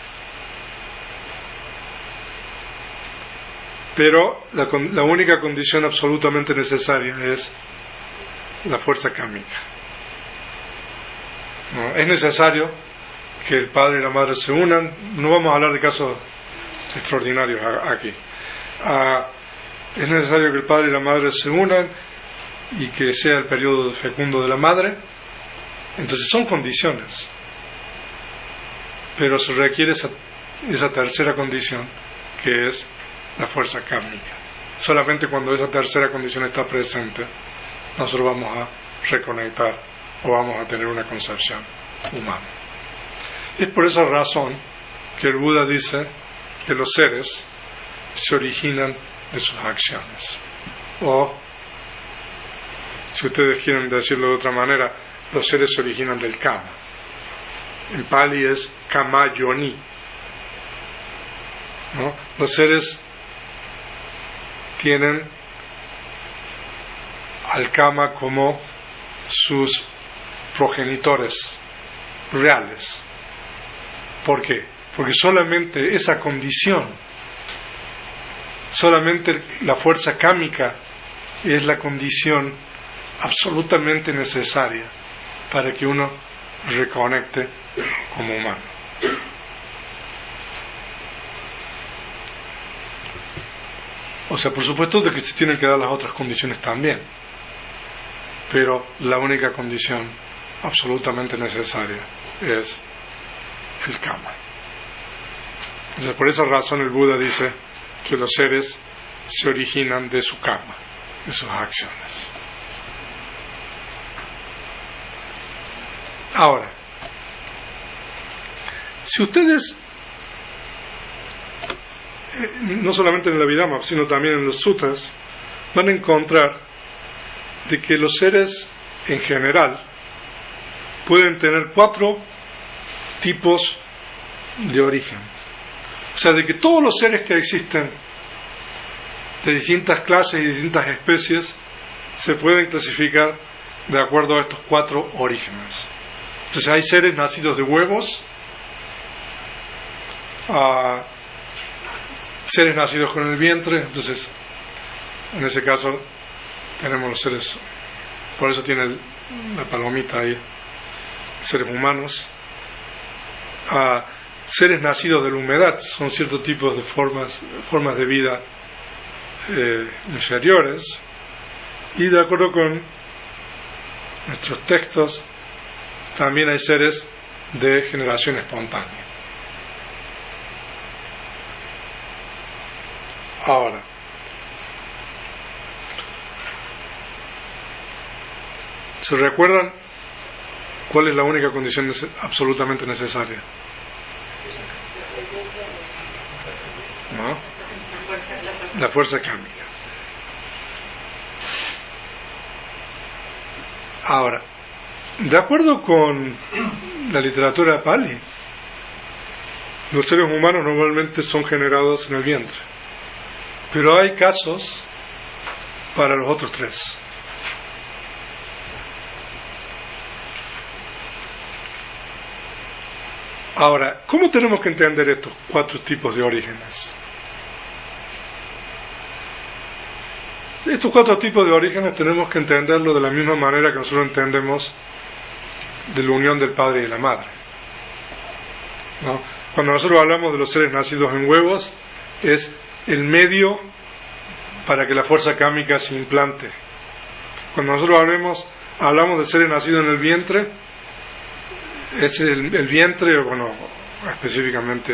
A: pero la única condición absolutamente necesaria es la fuerza kármica. ¿No? Es necesario que el padre y la madre se unan. No vamos a hablar de casos extraordinarios aquí. Es necesario que el padre y la madre se unan y que sea el periodo fecundo de la madre. Entonces son condiciones, pero se requiere esa tercera condición, que es la fuerza kármica. Solamente cuando esa tercera condición está presente, nosotros vamos a reconectar o vamos a tener una concepción humana. Es por esa razón que el Buda dice que los seres se originan de sus acciones. O, si ustedes quieren decirlo de otra manera, los seres se originan del kama. En Pali es kama yoni, ¿no? Los seres tienen al kama como sus progenitores reales. ¿Por qué? Porque solamente esa condición, solamente la fuerza kámica es la condición absolutamente necesaria para que uno reconecte como humano. O sea, por supuesto de que se tienen que dar las otras condiciones también, pero la única condición absolutamente necesaria es el karma. Entonces, por esa razón el Buda dice que los seres se originan de su karma, de sus acciones. Ahora, si ustedes, no solamente en el Abhidhamma, sino también en los sutras, van a encontrar de que los seres en general pueden tener 4 tipos de origen. O sea, de que todos los seres que existen de distintas clases y distintas especies se pueden clasificar de acuerdo a estos 4 orígenes. Entonces hay seres nacidos de huevos, seres nacidos con el vientre. Entonces, en ese caso tenemos los seres, por eso tiene la palomita ahí, seres humanos. Seres nacidos de la humedad, son ciertos tipos de formas de vida inferiores, y de acuerdo con nuestros textos también hay seres de generación espontánea. Ahora, ¿se recuerdan cuál es la única condición absolutamente necesaria? ¿No? La fuerza kármica. Ahora, de acuerdo con la literatura Pali, los seres humanos normalmente son generados en el vientre, pero hay casos para los otros 3. Ahora, ¿cómo tenemos que entender estos 4 tipos de orígenes? Estos 4 tipos de orígenes tenemos que entenderlo de la misma manera que nosotros entendemos de la unión del padre y la madre, ¿no? Cuando nosotros hablamos de los seres nacidos en huevos, es el medio para que la fuerza kármica se implante. Cuando nosotros hablamos de seres nacidos en el vientre, es el vientre, o bueno, específicamente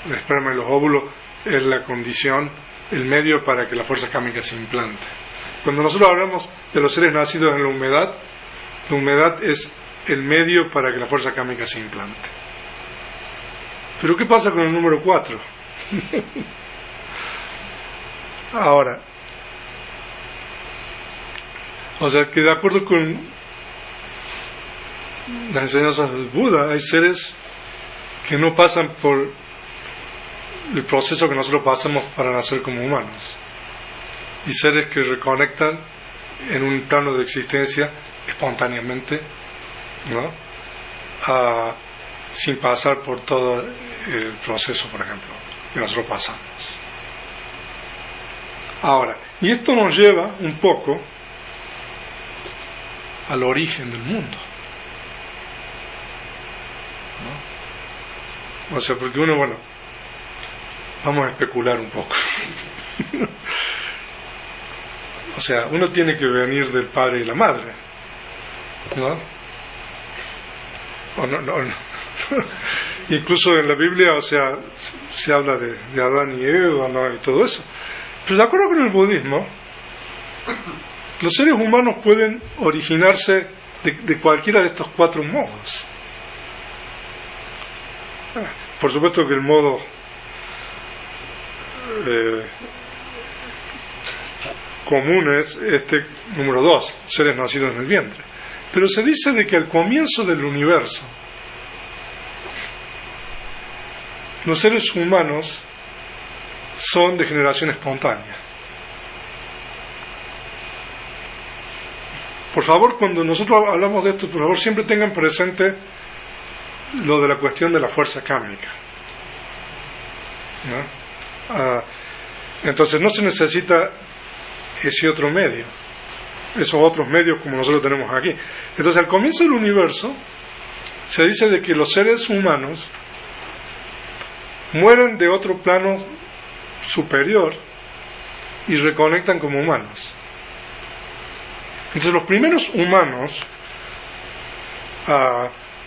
A: el esperma y los óvulos, es la condición, el medio para que la fuerza kármica se implante. Cuando nosotros hablamos de los seres nacidos en la humedad es el medio para que la fuerza kármica se implante. Pero ¿qué pasa con el número 4? Ahora, o sea que de acuerdo con las enseñanzas del Buda, hay seres que no pasan por el proceso que nosotros pasamos para nacer como humanos, y seres que reconectan en un plano de existencia espontáneamente, ¿no? Sin pasar por todo el proceso, por ejemplo, que nosotros pasamos. Ahora, y esto nos lleva un poco al origen del mundo, ¿no? O sea, porque uno, bueno, vamos a especular un poco. O sea, uno tiene que venir del padre y la madre, ¿no? O no. Incluso en la Biblia, o sea, se habla de Adán y Eva, ¿no? Y todo eso. Pero de acuerdo con el budismo, los seres humanos pueden originarse de cualquiera de estos 4 modos. Por supuesto que el modo común es este número 2, seres nacidos en el vientre. Pero se dice de que al comienzo del universo, los seres humanos son de generación espontánea. Por favor, cuando nosotros hablamos de esto, por favor, siempre tengan presente lo de la cuestión de la fuerza kármica, ¿no? Entonces no se necesita ese otro medio, esos otros medios como nosotros tenemos aquí. Entonces, al comienzo del universo se dice de que los seres humanos mueren de otro plano superior y reconectan como humanos. Entonces, los primeros humanos,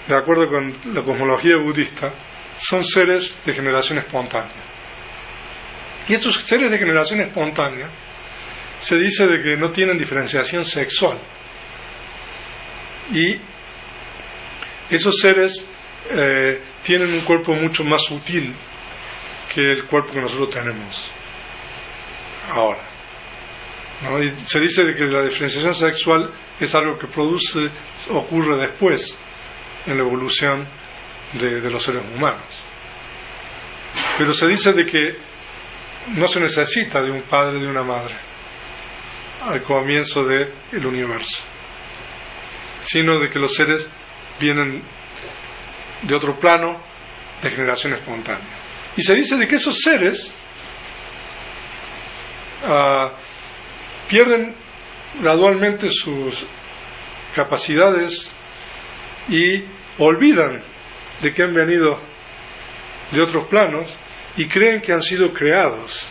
A: de acuerdo con la cosmología budista, son seres de generación espontánea. Y estos seres de generación espontánea se dice de que no tienen diferenciación sexual. Y esos seres tienen un cuerpo mucho más sutil que el cuerpo que nosotros tenemos ahora, ¿no? Y se dice de que la diferenciación sexual es algo que ocurre después en la evolución de los seres humanos. Pero se dice de que no se necesita de un padre y de una madre al comienzo del universo, sino de que los seres vienen de otro plano de generación espontánea. Y se dice de que esos seres pierden gradualmente sus capacidades y olvidan de que han venido de otros planos y creen que han sido creados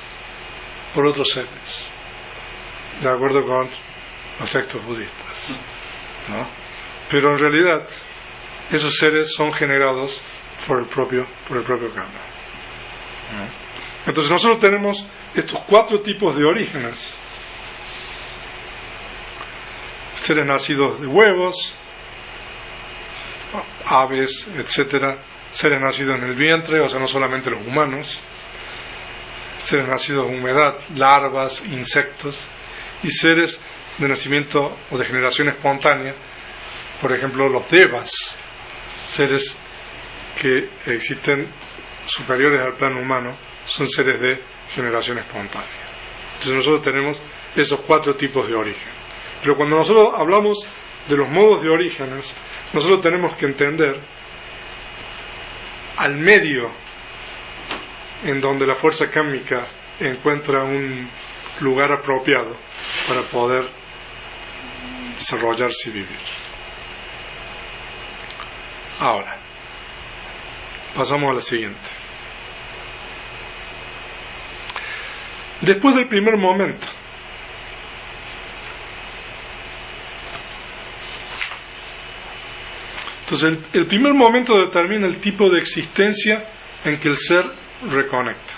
A: por otros seres, de acuerdo con los textos budistas, ¿no? Pero en realidad esos seres son generados por el propio karma. Entonces nosotros tenemos estos 4 tipos de orígenes: seres nacidos de huevos, aves, etcétera, seres nacidos en el vientre, o sea, no solamente los humanos, seres nacidos de humedad, larvas, insectos, y seres de nacimiento o de generación espontánea, por ejemplo los devas, seres que existen superiores al plano humano, son seres de generación espontánea. Entonces nosotros tenemos esos 4 tipos de origen. Pero cuando nosotros hablamos de los modos de orígenes, nosotros tenemos que entender al medio en donde la fuerza kármica encuentra un lugar apropiado para poder desarrollarse y vivir. Ahora, pasamos a la siguiente. Después del primer momento, entonces el primer momento determina el tipo de existencia en que el ser reconecta.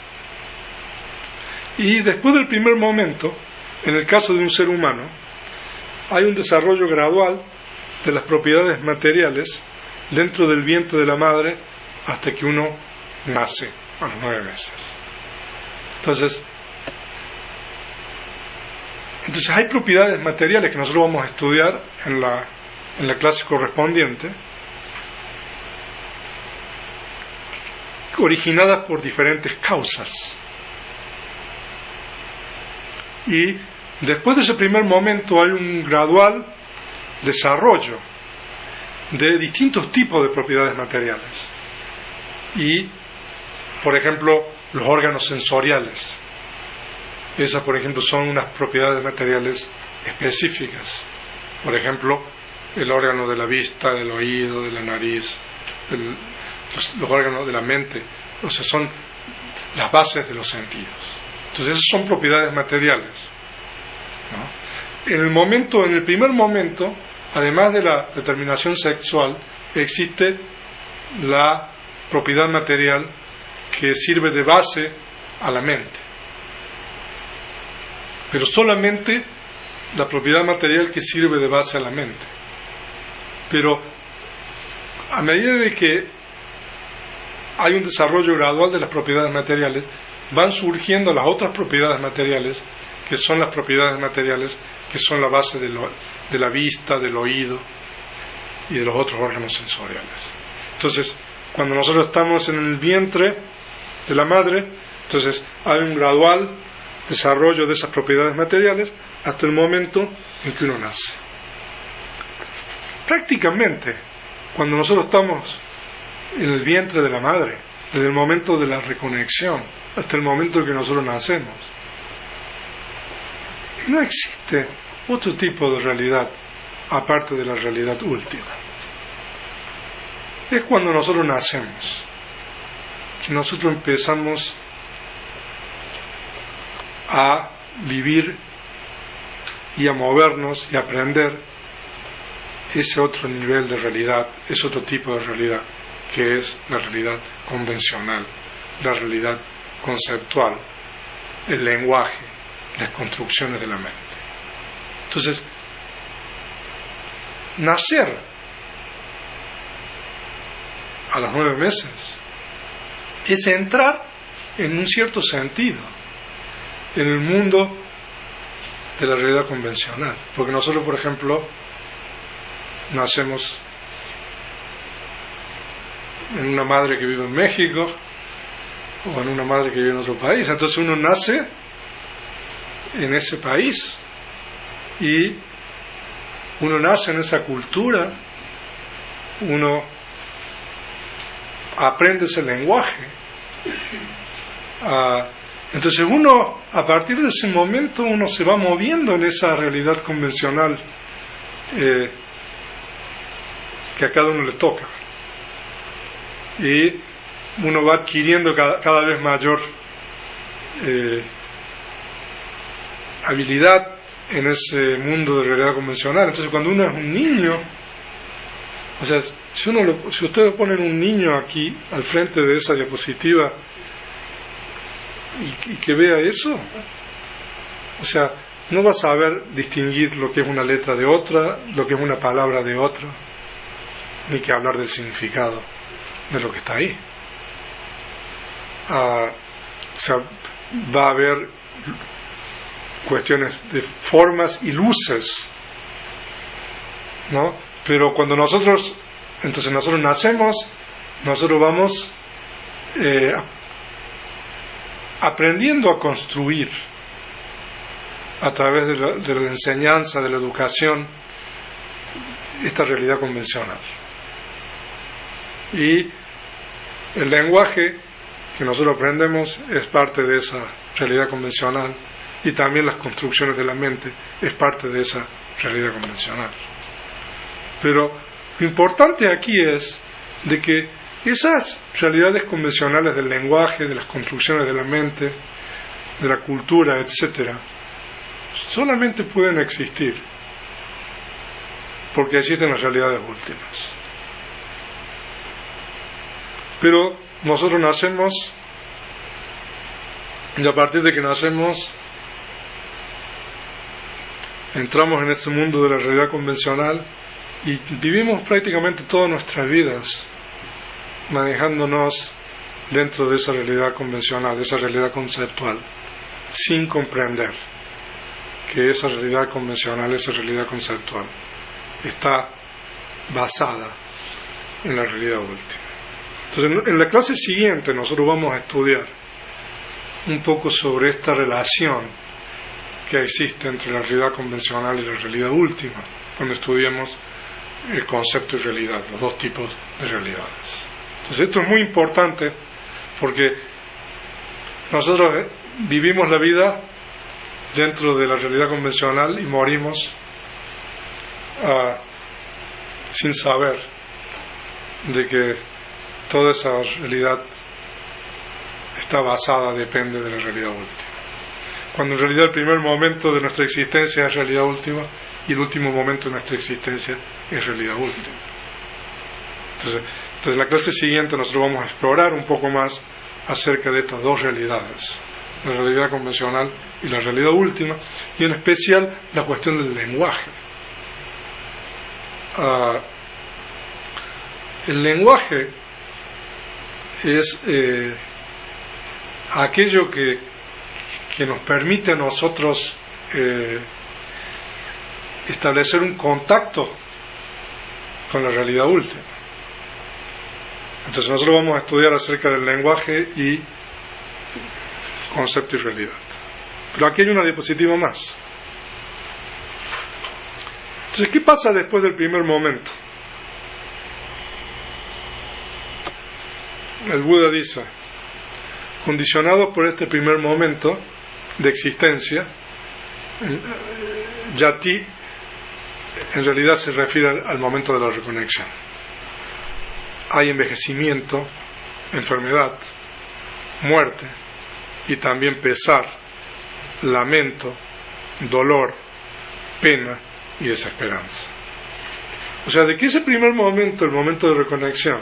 A: Y después del primer momento, en el caso de un ser humano, hay un desarrollo gradual de las propiedades materiales dentro del vientre de la madre hasta que uno nace a los 9 meses. Entonces hay propiedades materiales que nosotros vamos a estudiar en la clase correspondiente, originadas por diferentes causas. Y después de ese primer momento hay un gradual desarrollo de distintos tipos de propiedades materiales. Y, por ejemplo, los órganos sensoriales. Esas, por ejemplo, son unas propiedades materiales específicas. Por ejemplo, el órgano de la vista, del oído, de la nariz, los órganos de la mente. O sea, son las bases de los sentidos. Entonces, esas son propiedades materiales, ¿no? En el primer momento, además de la determinación sexual, existe la propiedad material que sirve de base a la mente. Pero solamente la propiedad material que sirve de base a la mente. Pero a medida de que hay un desarrollo gradual de las propiedades materiales, van surgiendo las otras propiedades materiales, que son las propiedades materiales que son la base de la vista, del oído y de los otros órganos sensoriales. Entonces, cuando nosotros estamos en el vientre de la madre, entonces hay un gradual desarrollo de esas propiedades materiales hasta el momento en que uno nace. Prácticamente, cuando nosotros estamos en el vientre de la madre, desde el momento de la reconexión hasta el momento en que nosotros nacemos, no existe otro tipo de realidad aparte de la realidad última. Es cuando nosotros nacemos que nosotros empezamos a vivir y a movernos y a aprender ese otro nivel de realidad, ese otro tipo de realidad que es la realidad convencional, la realidad conceptual, el lenguaje, las construcciones de la mente. Entonces, nacer a los 9 meses es entrar en un cierto sentido en el mundo de la realidad convencional, porque nosotros, por ejemplo, nacemos en una madre que vive en México o en una madre que vive en otro país. Entonces uno nace en ese país y uno nace en esa cultura, uno aprende ese lenguaje. Entonces uno, a partir de ese momento, uno se va moviendo en esa realidad convencional que a cada uno le toca. Y uno va adquiriendo cada vez mayor habilidad en ese mundo de realidad convencional. Entonces cuando uno es un niño, o sea, si ustedes ponen un niño aquí al frente de esa diapositiva y que vea eso, o sea, no va a saber distinguir lo que es una letra de otra, lo que es una palabra de otra, ni que hablar del significado de lo que está ahí. O sea, va a haber cuestiones de formas y luces, ¿no? Pero cuando nosotros nacemos, nosotros vamos aprendiendo a construir a través de la enseñanza, de la educación, esta realidad convencional. Y el lenguaje que nosotros aprendemos es parte de esa realidad convencional, y también las construcciones de la mente es parte de esa realidad convencional. Pero lo importante aquí es de que esas realidades convencionales del lenguaje, de las construcciones de la mente, de la cultura, etcétera, solamente pueden existir porque existen las realidades últimas. Pero nosotros nacemos, y a partir de que nacemos entramos en este mundo de la realidad convencional y vivimos prácticamente todas nuestras vidas manejándonos dentro de esa realidad convencional, de esa realidad conceptual, sin comprender que esa realidad convencional, esa realidad conceptual está basada en la realidad última. Entonces, en la clase siguiente nosotros vamos a estudiar un poco sobre esta relación que existe entre la realidad convencional y la realidad última, cuando estudiamos el concepto de realidad, los dos tipos de realidades. Entonces esto es muy importante porque nosotros vivimos la vida dentro de la realidad convencional y morimos sin saber de que toda esa realidad está basada, depende de la realidad última. Cuando en realidad el primer momento de nuestra existencia es realidad última y el último momento de nuestra existencia es realidad última. Entonces en la clase siguiente nosotros vamos a explorar un poco más acerca de estas dos realidades, la realidad convencional y la realidad última, y en especial la cuestión del lenguaje. El lenguaje es aquello que nos permite a nosotros establecer un contacto con la realidad última. Entonces nosotros vamos a estudiar acerca del lenguaje y concepto y realidad. Pero aquí hay una diapositiva más. Entonces, ¿qué pasa después del primer momento? El Buda dice, condicionado por este primer momento de existencia, yati en realidad se refiere al momento de la reconexión. Hay envejecimiento, enfermedad, muerte y también pesar, lamento, dolor, pena y desesperanza. O sea, de que ese primer momento, el momento de reconexión,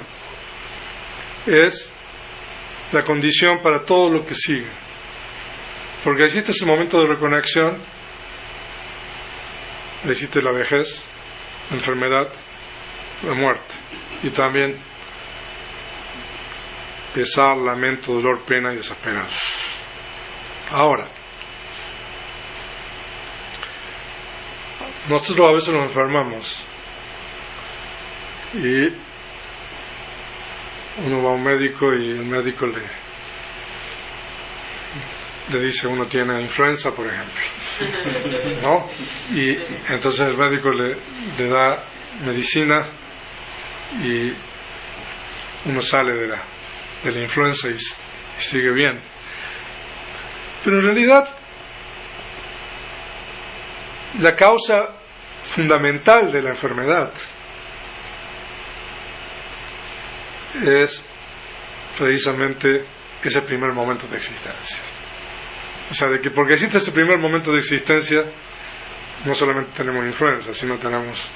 A: es la condición para todo lo que sigue. Porque existe ese momento de reconexión, existe la vejez, la enfermedad, la muerte, y también pesar, lamento, dolor, pena y desesperanza. Ahora, nosotros a veces nos enfermamos y uno va a un médico y el médico le dice uno tiene influenza, por ejemplo, ¿no? Y entonces el médico le da medicina y uno sale de la influenza y sigue bien. Pero en realidad la causa fundamental de la enfermedad es precisamente ese primer momento de existencia. O sea, de que porque existe ese primer momento de existencia, no solamente tenemos influenza, sino tenemos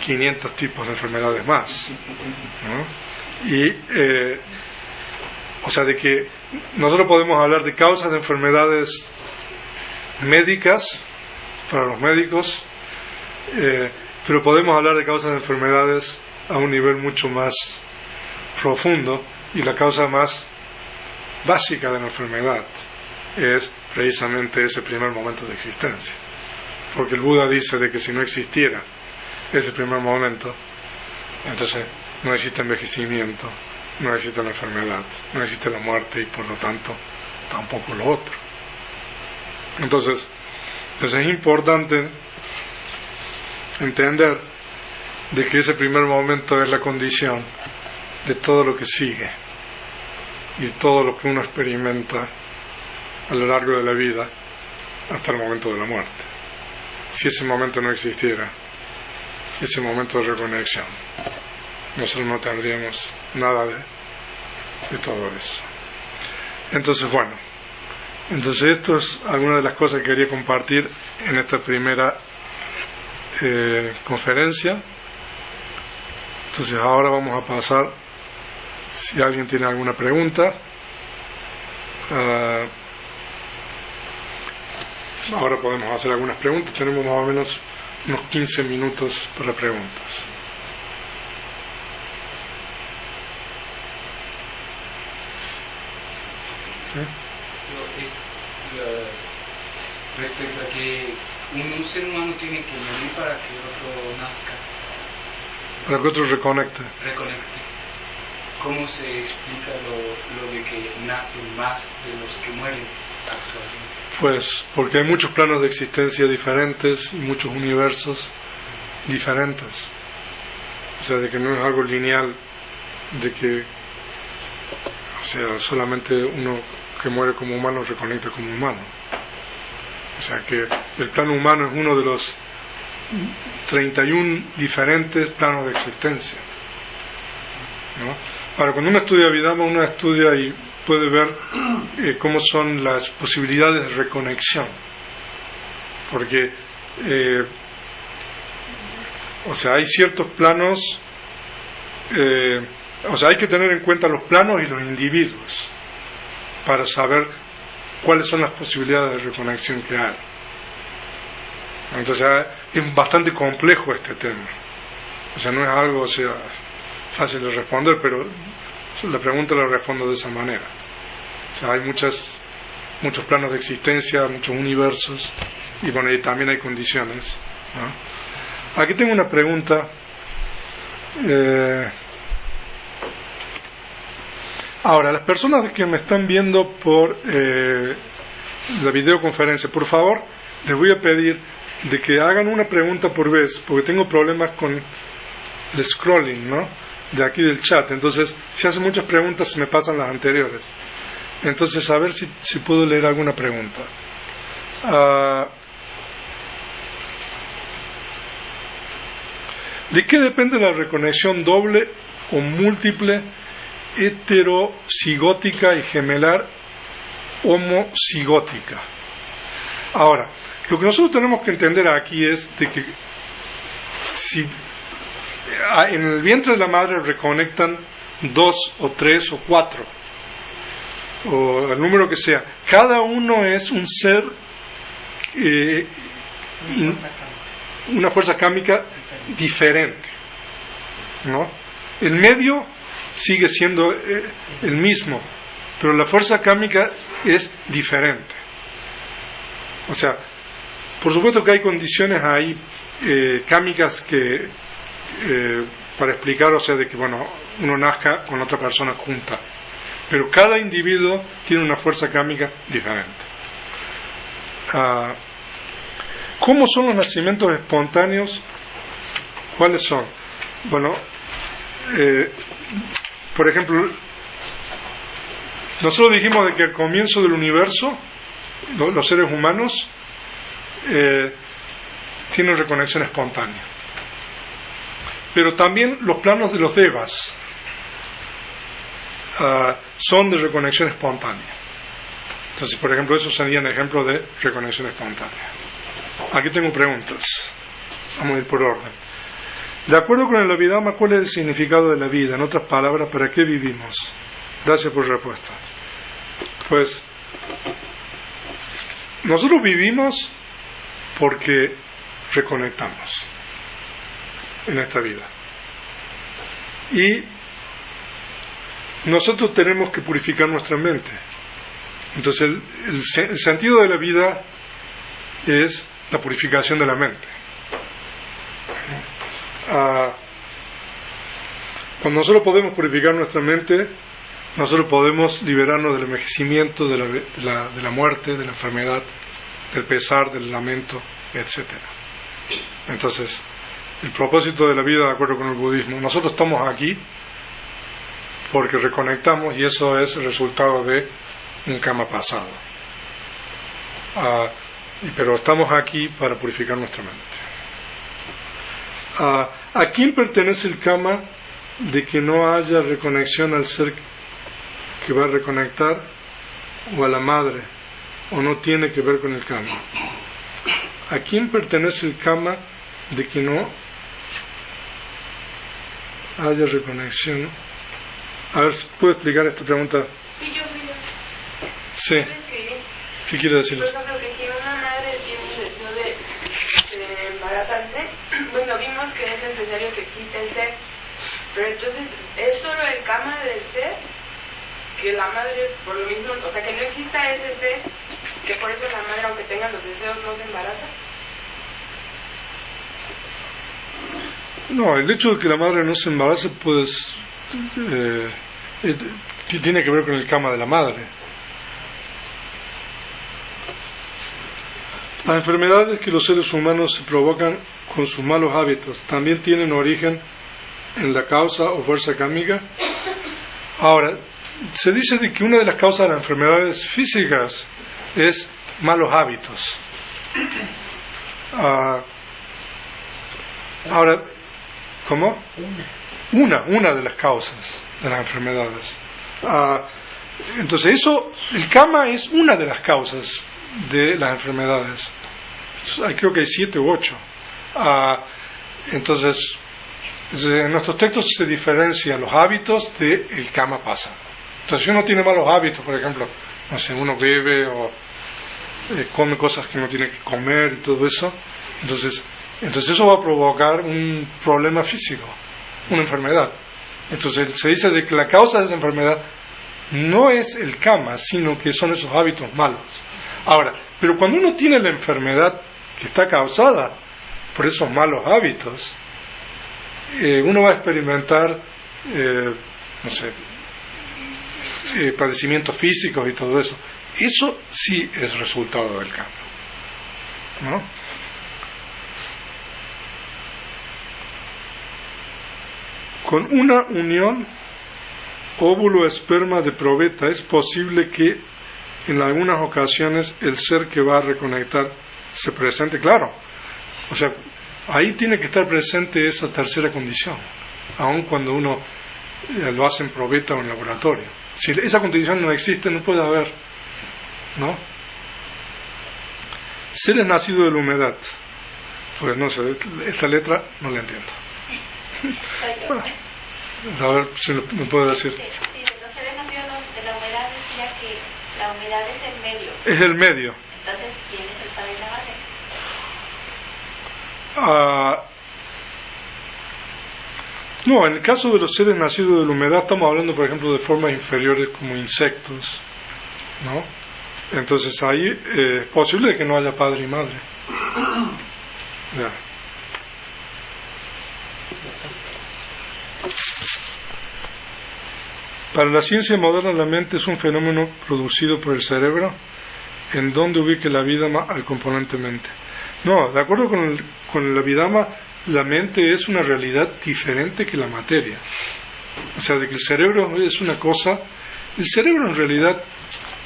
A: 500 tipos de enfermedades más, ¿no? Y o sea, de que nosotros podemos hablar de causas de enfermedades médicas para los médicos, pero podemos hablar de causas de enfermedades a un nivel mucho más profundo, y la causa más básica de la enfermedad es precisamente ese primer momento de existencia, porque el Buda dice de que si no existiera ese primer momento, entonces no existe envejecimiento, no existe la enfermedad, no existe la muerte, y por lo tanto tampoco lo otro. Entonces es importante entender de que ese primer momento es la condición de todo lo que sigue y todo lo que uno experimenta a lo largo de la vida hasta el momento de la muerte. Si ese momento no existiera, ese momento de reconexión, nosotros no tendríamos nada de todo eso. Entonces, bueno, esto es alguna de las cosas que quería compartir en esta primera conferencia. Entonces ahora vamos a pasar, si alguien tiene alguna pregunta, ahora podemos hacer algunas preguntas. Tenemos más o menos unos 15 minutos para preguntas.
B: Respecto a que un ser humano tiene que morir para que otro nazca,
A: para que otro reconecte.
B: ¿Cómo se explica lo de que nacen más de los que mueren actualmente?
A: Pues porque hay muchos planos de existencia diferentes y muchos universos diferentes. O sea, de que no es algo lineal, de que, o sea, solamente uno que muere como humano reconecta como humano. O sea que el plano humano es uno de los 31 diferentes planos de existencia, ¿no? Ahora, cuando uno estudia Abhidhamma, uno estudia y puede ver cómo son las posibilidades de reconexión, porque o sea, hay ciertos planos, o sea, hay que tener en cuenta los planos y los individuos para saber cuáles son las posibilidades de reconexión que hay. Entonces es bastante complejo este tema. O sea, no es algo, o sea, fácil de responder, pero la pregunta la respondo de esa manera. O sea, hay muchos planos de existencia, muchos universos, y bueno, y también hay condiciones, ¿no? Aquí tengo una pregunta. Ahora, las personas que me están viendo por la videoconferencia, por favor, les voy a pedir de que hagan una pregunta por vez, porque tengo problemas con el scrolling, ¿no?, de aquí del chat. Entonces, si hacen muchas preguntas, se me pasan las anteriores. Entonces, a ver si puedo leer alguna pregunta. ¿De qué depende la reconexión doble o múltiple, heterocigótica y gemelar homocigótica? Ahora, lo que nosotros tenemos que entender aquí es de que si en el vientre de la madre reconectan 2 o 3 o 4, o el número que sea. Cada uno es un ser, una fuerza kármica diferente, ¿no? El medio sigue siendo el mismo, pero la fuerza kármica es diferente. O sea, por supuesto que hay condiciones ahí kármicas que para explicar, o sea, de que bueno, uno nazca con otra persona junta, pero cada individuo tiene una fuerza kármica diferente. ¿Cómo son los nacimientos espontáneos? ¿Cuáles son? Bueno, por ejemplo, nosotros dijimos de que al comienzo del universo los seres humanos tienen reconexión espontánea, pero también los planos de los devas son de reconexión espontánea. Entonces, por ejemplo, esos serían ejemplos de reconexión espontánea. Aquí tengo preguntas, vamos a ir por orden. De acuerdo con el Abhidhamma, ¿cuál es el significado de la vida? En otras palabras, ¿para qué vivimos? Gracias por la respuesta. Pues nosotros vivimos porque reconectamos en esta vida, y nosotros tenemos que purificar nuestra mente. Entonces el sentido de la vida es la purificación de la mente. Cuando nosotros podemos purificar nuestra mente, nosotros podemos liberarnos del envejecimiento, de la muerte, de la enfermedad, del pesar, del lamento, etc. Entonces, el propósito de la vida, de acuerdo con el budismo, nosotros estamos aquí porque reconectamos, y eso es el resultado de un karma pasado. Pero estamos aquí para purificar nuestra mente. ¿A quién pertenece el karma de que no haya reconexión al ser que va a reconectar, o a la madre, o no tiene que ver con el karma? ¿A quién pertenece el karma de que no haya reconexión? A ver, ¿puedo explicar esta pregunta?
C: Sí, yo fui.
A: Sí. ¿Qué quiere decir
C: Por
A: eso?
C: ejemplo, que si una madre tiene un deseo de embarazarse, bueno, vimos que es necesario que exista el ser, pero entonces es solo el karma del ser, que la madre, por lo mismo, o sea, que no exista ese ser, que por eso la madre, aunque tenga los deseos, no se embaraza.
A: No, el hecho de que la madre no se embarace, pues tiene que ver con el karma de la madre. Las enfermedades que los seres humanos se provocan con sus malos hábitos también tienen origen en la causa o fuerza kármica. Ahora, se dice de que una de las causas de las enfermedades físicas es malos hábitos. Ahora, ¿cómo? Una de las causas de las enfermedades. Entonces eso, el karma es una de las causas de las enfermedades. Creo que hay 7 u 8. Entonces en nuestros textos se diferencian los hábitos del karma pasado. Entonces si uno tiene malos hábitos, por ejemplo, no sé, uno bebe o come cosas que no tiene que comer y todo eso, entonces eso va a provocar un problema físico, una enfermedad. Entonces se dice de que la causa de esa enfermedad no es el karma, sino que son esos hábitos malos. Ahora, pero cuando uno tiene la enfermedad que está causada por esos malos hábitos, uno va a experimentar, no sé, padecimientos físicos y todo eso. Eso sí es resultado del karma, ¿no? Con una unión óvulo-esperma de probeta es posible que en algunas ocasiones el ser que va a reconectar se presente, claro. O sea, ahí tiene que estar presente esa tercera condición, aun cuando uno lo hace en probeta o en laboratorio. Si esa condición no existe, no puede haber, ¿no? Seres nacidos de la humedad. Pues no sé, esta letra no la entiendo. Bueno, A ver si me puede decir.
D: Sí, de los seres nacidos de la humedad decía que la humedad es el medio.
A: Es el medio.
D: Entonces, ¿quién es el padre y la madre?
A: No, en el caso de los seres nacidos de la humedad estamos hablando, por ejemplo, de formas inferiores como insectos, ¿no? Entonces ahí es posible que no haya padre y madre. Ya. Para la ciencia moderna, la mente es un fenómeno producido por el cerebro, en donde ubique la vidama al componente mente. No, de acuerdo con la vidama, la mente es una realidad diferente que la materia. O sea, de que el cerebro es una cosa. El cerebro, en realidad,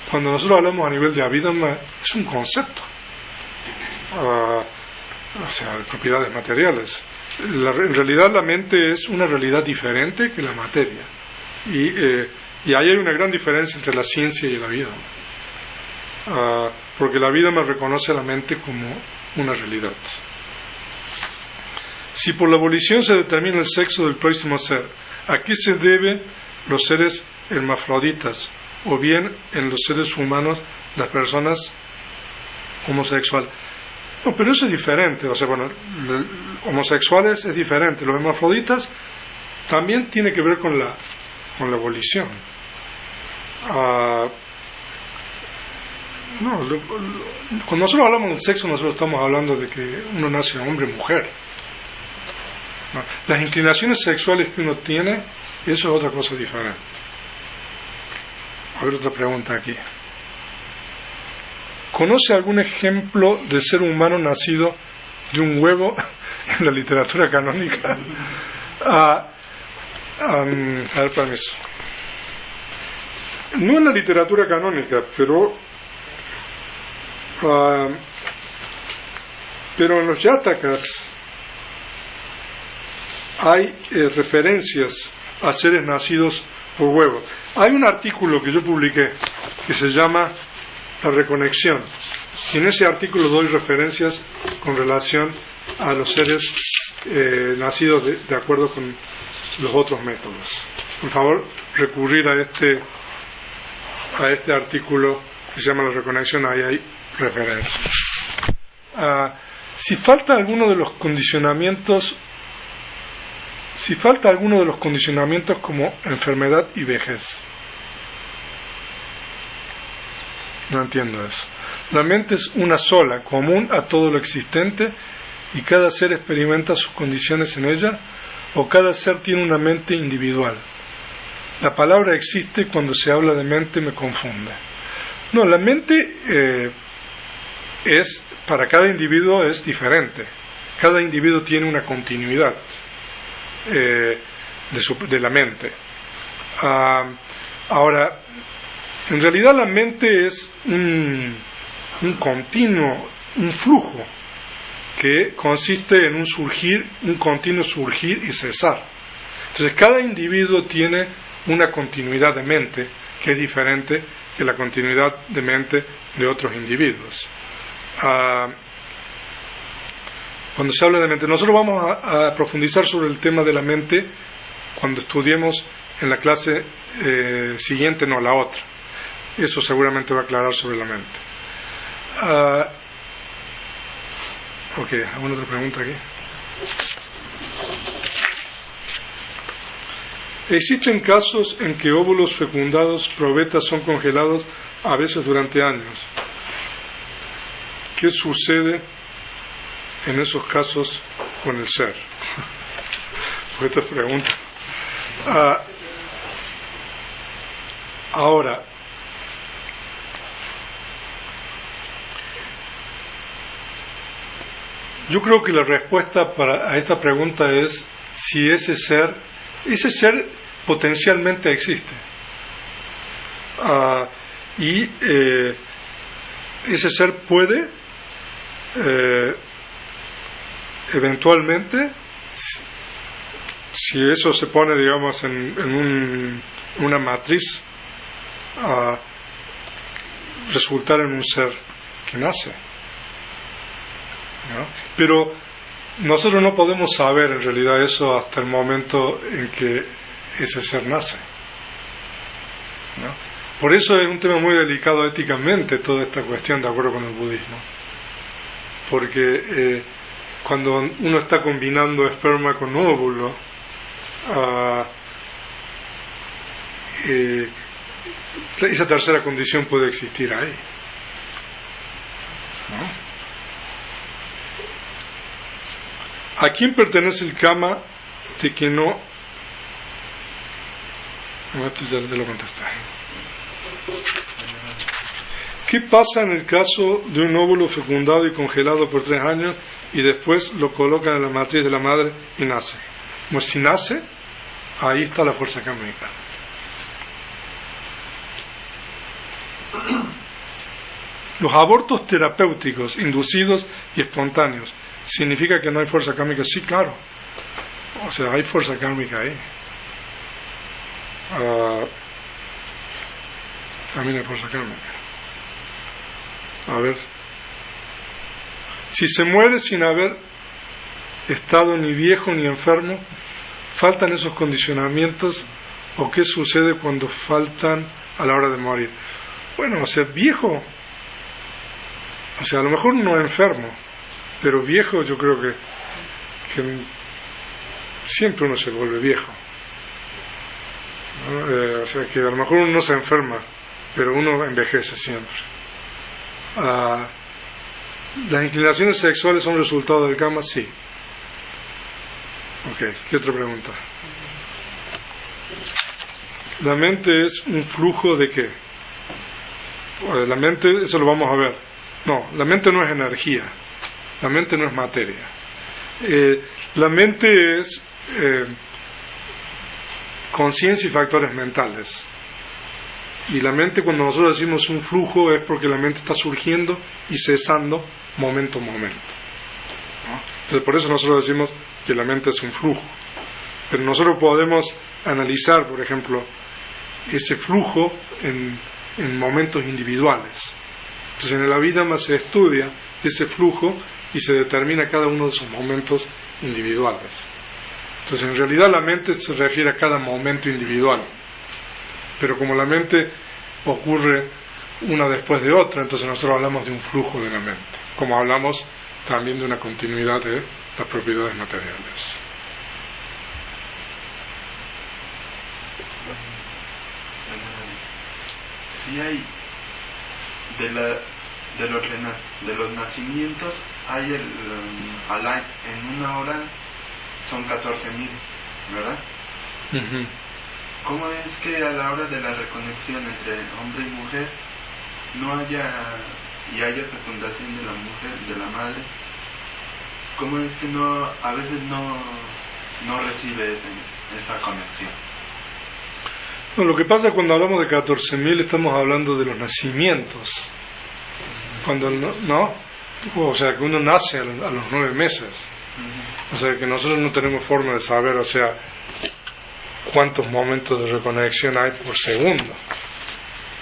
A: cuando nosotros hablamos a nivel de avidama, es un concepto. O sea, de propiedades materiales. En realidad, la mente es una realidad diferente que la materia. Y ahí hay una gran diferencia entre la ciencia y la vida, porque la vida me reconoce a la mente como una realidad. Si por la abolición se determina el sexo del próximo ser, ¿a qué se deben los seres hermafroditas o bien en los seres humanos las personas homosexuales? No, pero eso es diferente. O sea, bueno, homosexuales es diferente. Los hermafroditas también tiene que ver con la abolición. Cuando nosotros hablamos del sexo, nosotros estamos hablando de que uno nace hombre o mujer, ¿no? Las inclinaciones sexuales que uno tiene, eso es otra cosa diferente. A ver, otra pregunta aquí. ¿Conoce algún ejemplo de ser humano nacido de un huevo en la literatura canónica? A ver, permiso. No en la literatura canónica, pero en los Yatakas hay referencias a seres nacidos por huevo. Hay un artículo que yo publiqué que se llama La reconexión, y en ese artículo doy referencias con relación a los seres nacidos de acuerdo con los otros métodos. Por favor, recurrir a este artículo que se llama La reconexión, ahí hay referencias. Si falta alguno de los condicionamientos como enfermedad y vejez. No entiendo eso. La mente es una sola, común a todo lo existente, y cada ser experimenta sus condiciones en ella, o cada ser tiene una mente individual. La palabra existe cuando se habla de mente me confunde. No, la mente para cada individuo es diferente. Cada individuo tiene una continuidad de la mente. Ahora, en realidad la mente es un continuo, un flujo que consiste en un continuo surgir y cesar. Entonces cada individuo tiene una continuidad de mente que es diferente que la continuidad de mente de otros individuos. Cuando se habla de mente, nosotros vamos a profundizar sobre el tema de la mente cuando estudiemos en la clase siguiente, no la otra. Eso seguramente va a aclarar sobre la mente. Ok, ¿alguna otra pregunta aquí? Existen casos en que óvulos fecundados probetas son congelados a veces durante años. ¿Qué sucede en esos casos con el ser? Por esta pregunta. Ahora, yo creo que la respuesta a esta pregunta es si ese ser potencialmente existe. Y ese ser puede eventualmente, si eso se pone, digamos, en una matriz, resultar en un ser que nace, ¿no? Pero nosotros no podemos saber en realidad eso hasta el momento en que ese ser nace, ¿no? Por eso es un tema muy delicado éticamente toda esta cuestión, de acuerdo con el budismo, porque cuando uno está combinando esperma con óvulo, esa tercera condición puede existir ahí, ¿no? ¿A quién pertenece el karma de que no? Esto ya te lo contesté. ¿Qué pasa en el caso de un óvulo fecundado y congelado por 3 años y después lo colocan en la matriz de la madre y nace? Pues si nace, ahí está la fuerza kármica. Los abortos terapéuticos, inducidos y espontáneos, ¿significa que no hay fuerza kármica? Sí, claro. O sea, hay fuerza kármica ahí. También hay fuerza kármica. A ver. Si se muere sin haber estado ni viejo ni enfermo, ¿faltan esos condicionamientos? ¿O qué sucede cuando faltan a la hora de morir? Bueno, o sea, viejo, o sea, a lo mejor no enfermo, pero viejo yo creo que siempre uno se vuelve viejo, ¿no? O sea, que a lo mejor uno no se enferma, pero uno envejece siempre. ¿Las inclinaciones sexuales son resultado del karma? Sí. Ok, ¿qué otra pregunta? ¿La mente es un flujo de qué? La mente, eso lo vamos a ver. No, la mente no es energía. La mente no es materia. La mente es conciencia y factores mentales. Y la mente, cuando nosotros decimos un flujo, es porque la mente está surgiendo y cesando momento a momento, ¿no? Entonces, por eso nosotros decimos que la mente es un flujo. Pero nosotros podemos analizar, por ejemplo, ese flujo en momentos individuales. Entonces, en la vida más se estudia ese flujo y se determina cada uno de esos momentos individuales. Entonces, en realidad la mente se refiere a cada momento individual, pero como la mente ocurre una después de otra, entonces nosotros hablamos de un flujo de la mente, como hablamos también de una continuidad de las propiedades materiales.
E: Si hay de los nacimientos, hay en una hora son 14.000, ¿verdad?
A: Uh-huh.
E: ¿Cómo es que a la hora de la reconexión entre hombre y mujer no haya fecundación de la mujer, de la madre? ¿Cómo es que a veces no recibe esa conexión?
A: No, lo que pasa cuando hablamos de 14.000 estamos hablando de los nacimientos. Cuando no, o sea, que uno nace a los 9 meses. O sea, que nosotros no tenemos forma de saber, o sea, cuántos momentos de reconexión hay por segundo,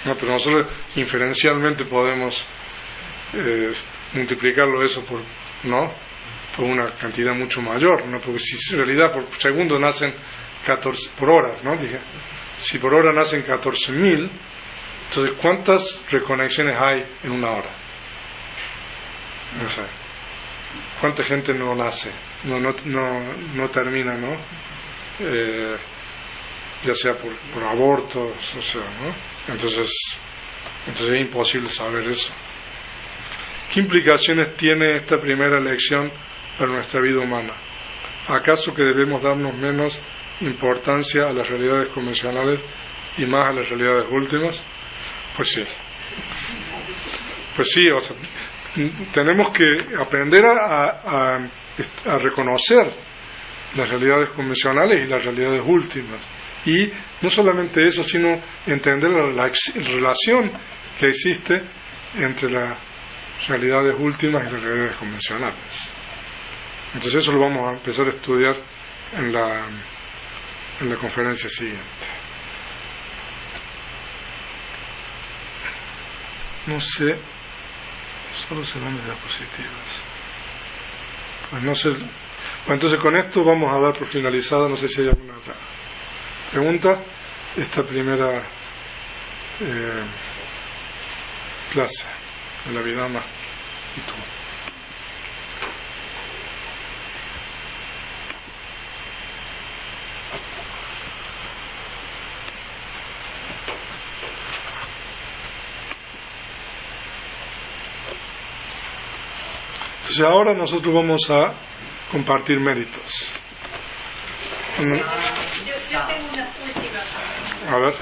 A: ¿no? Pero nosotros inferencialmente podemos multiplicarlo eso por una cantidad mucho mayor, ¿no? Porque si en realidad por segundo nacen 14 por hora, ¿no? Dije, si por hora nacen 14.000, entonces ¿cuántas reconexiones hay en una hora? No sé. ¿Cuánta gente no nace? No termina, ¿no? Ya sea por abortos, o sea, ¿no? Entonces es imposible saber eso. ¿Qué implicaciones tiene esta primera lección para nuestra vida humana? ¿Acaso que debemos darnos menos importancia a las realidades convencionales y más a las realidades últimas? Pues sí, o sea, tenemos que aprender a reconocer las realidades convencionales y las realidades últimas. Y no solamente eso, sino entender la relación que existe entre las realidades últimas y las realidades convencionales. Entonces eso lo vamos a empezar a estudiar en la conferencia siguiente. No sé, solo se dan diapositivas. Pues no sé. Bueno, entonces con esto vamos a dar por finalizada, no sé si hay alguna otra pregunta esta primera clase de la Vidama y tú. Entonces ahora nosotros vamos a compartir méritos.
F: Yo tengo una última.
A: A ver.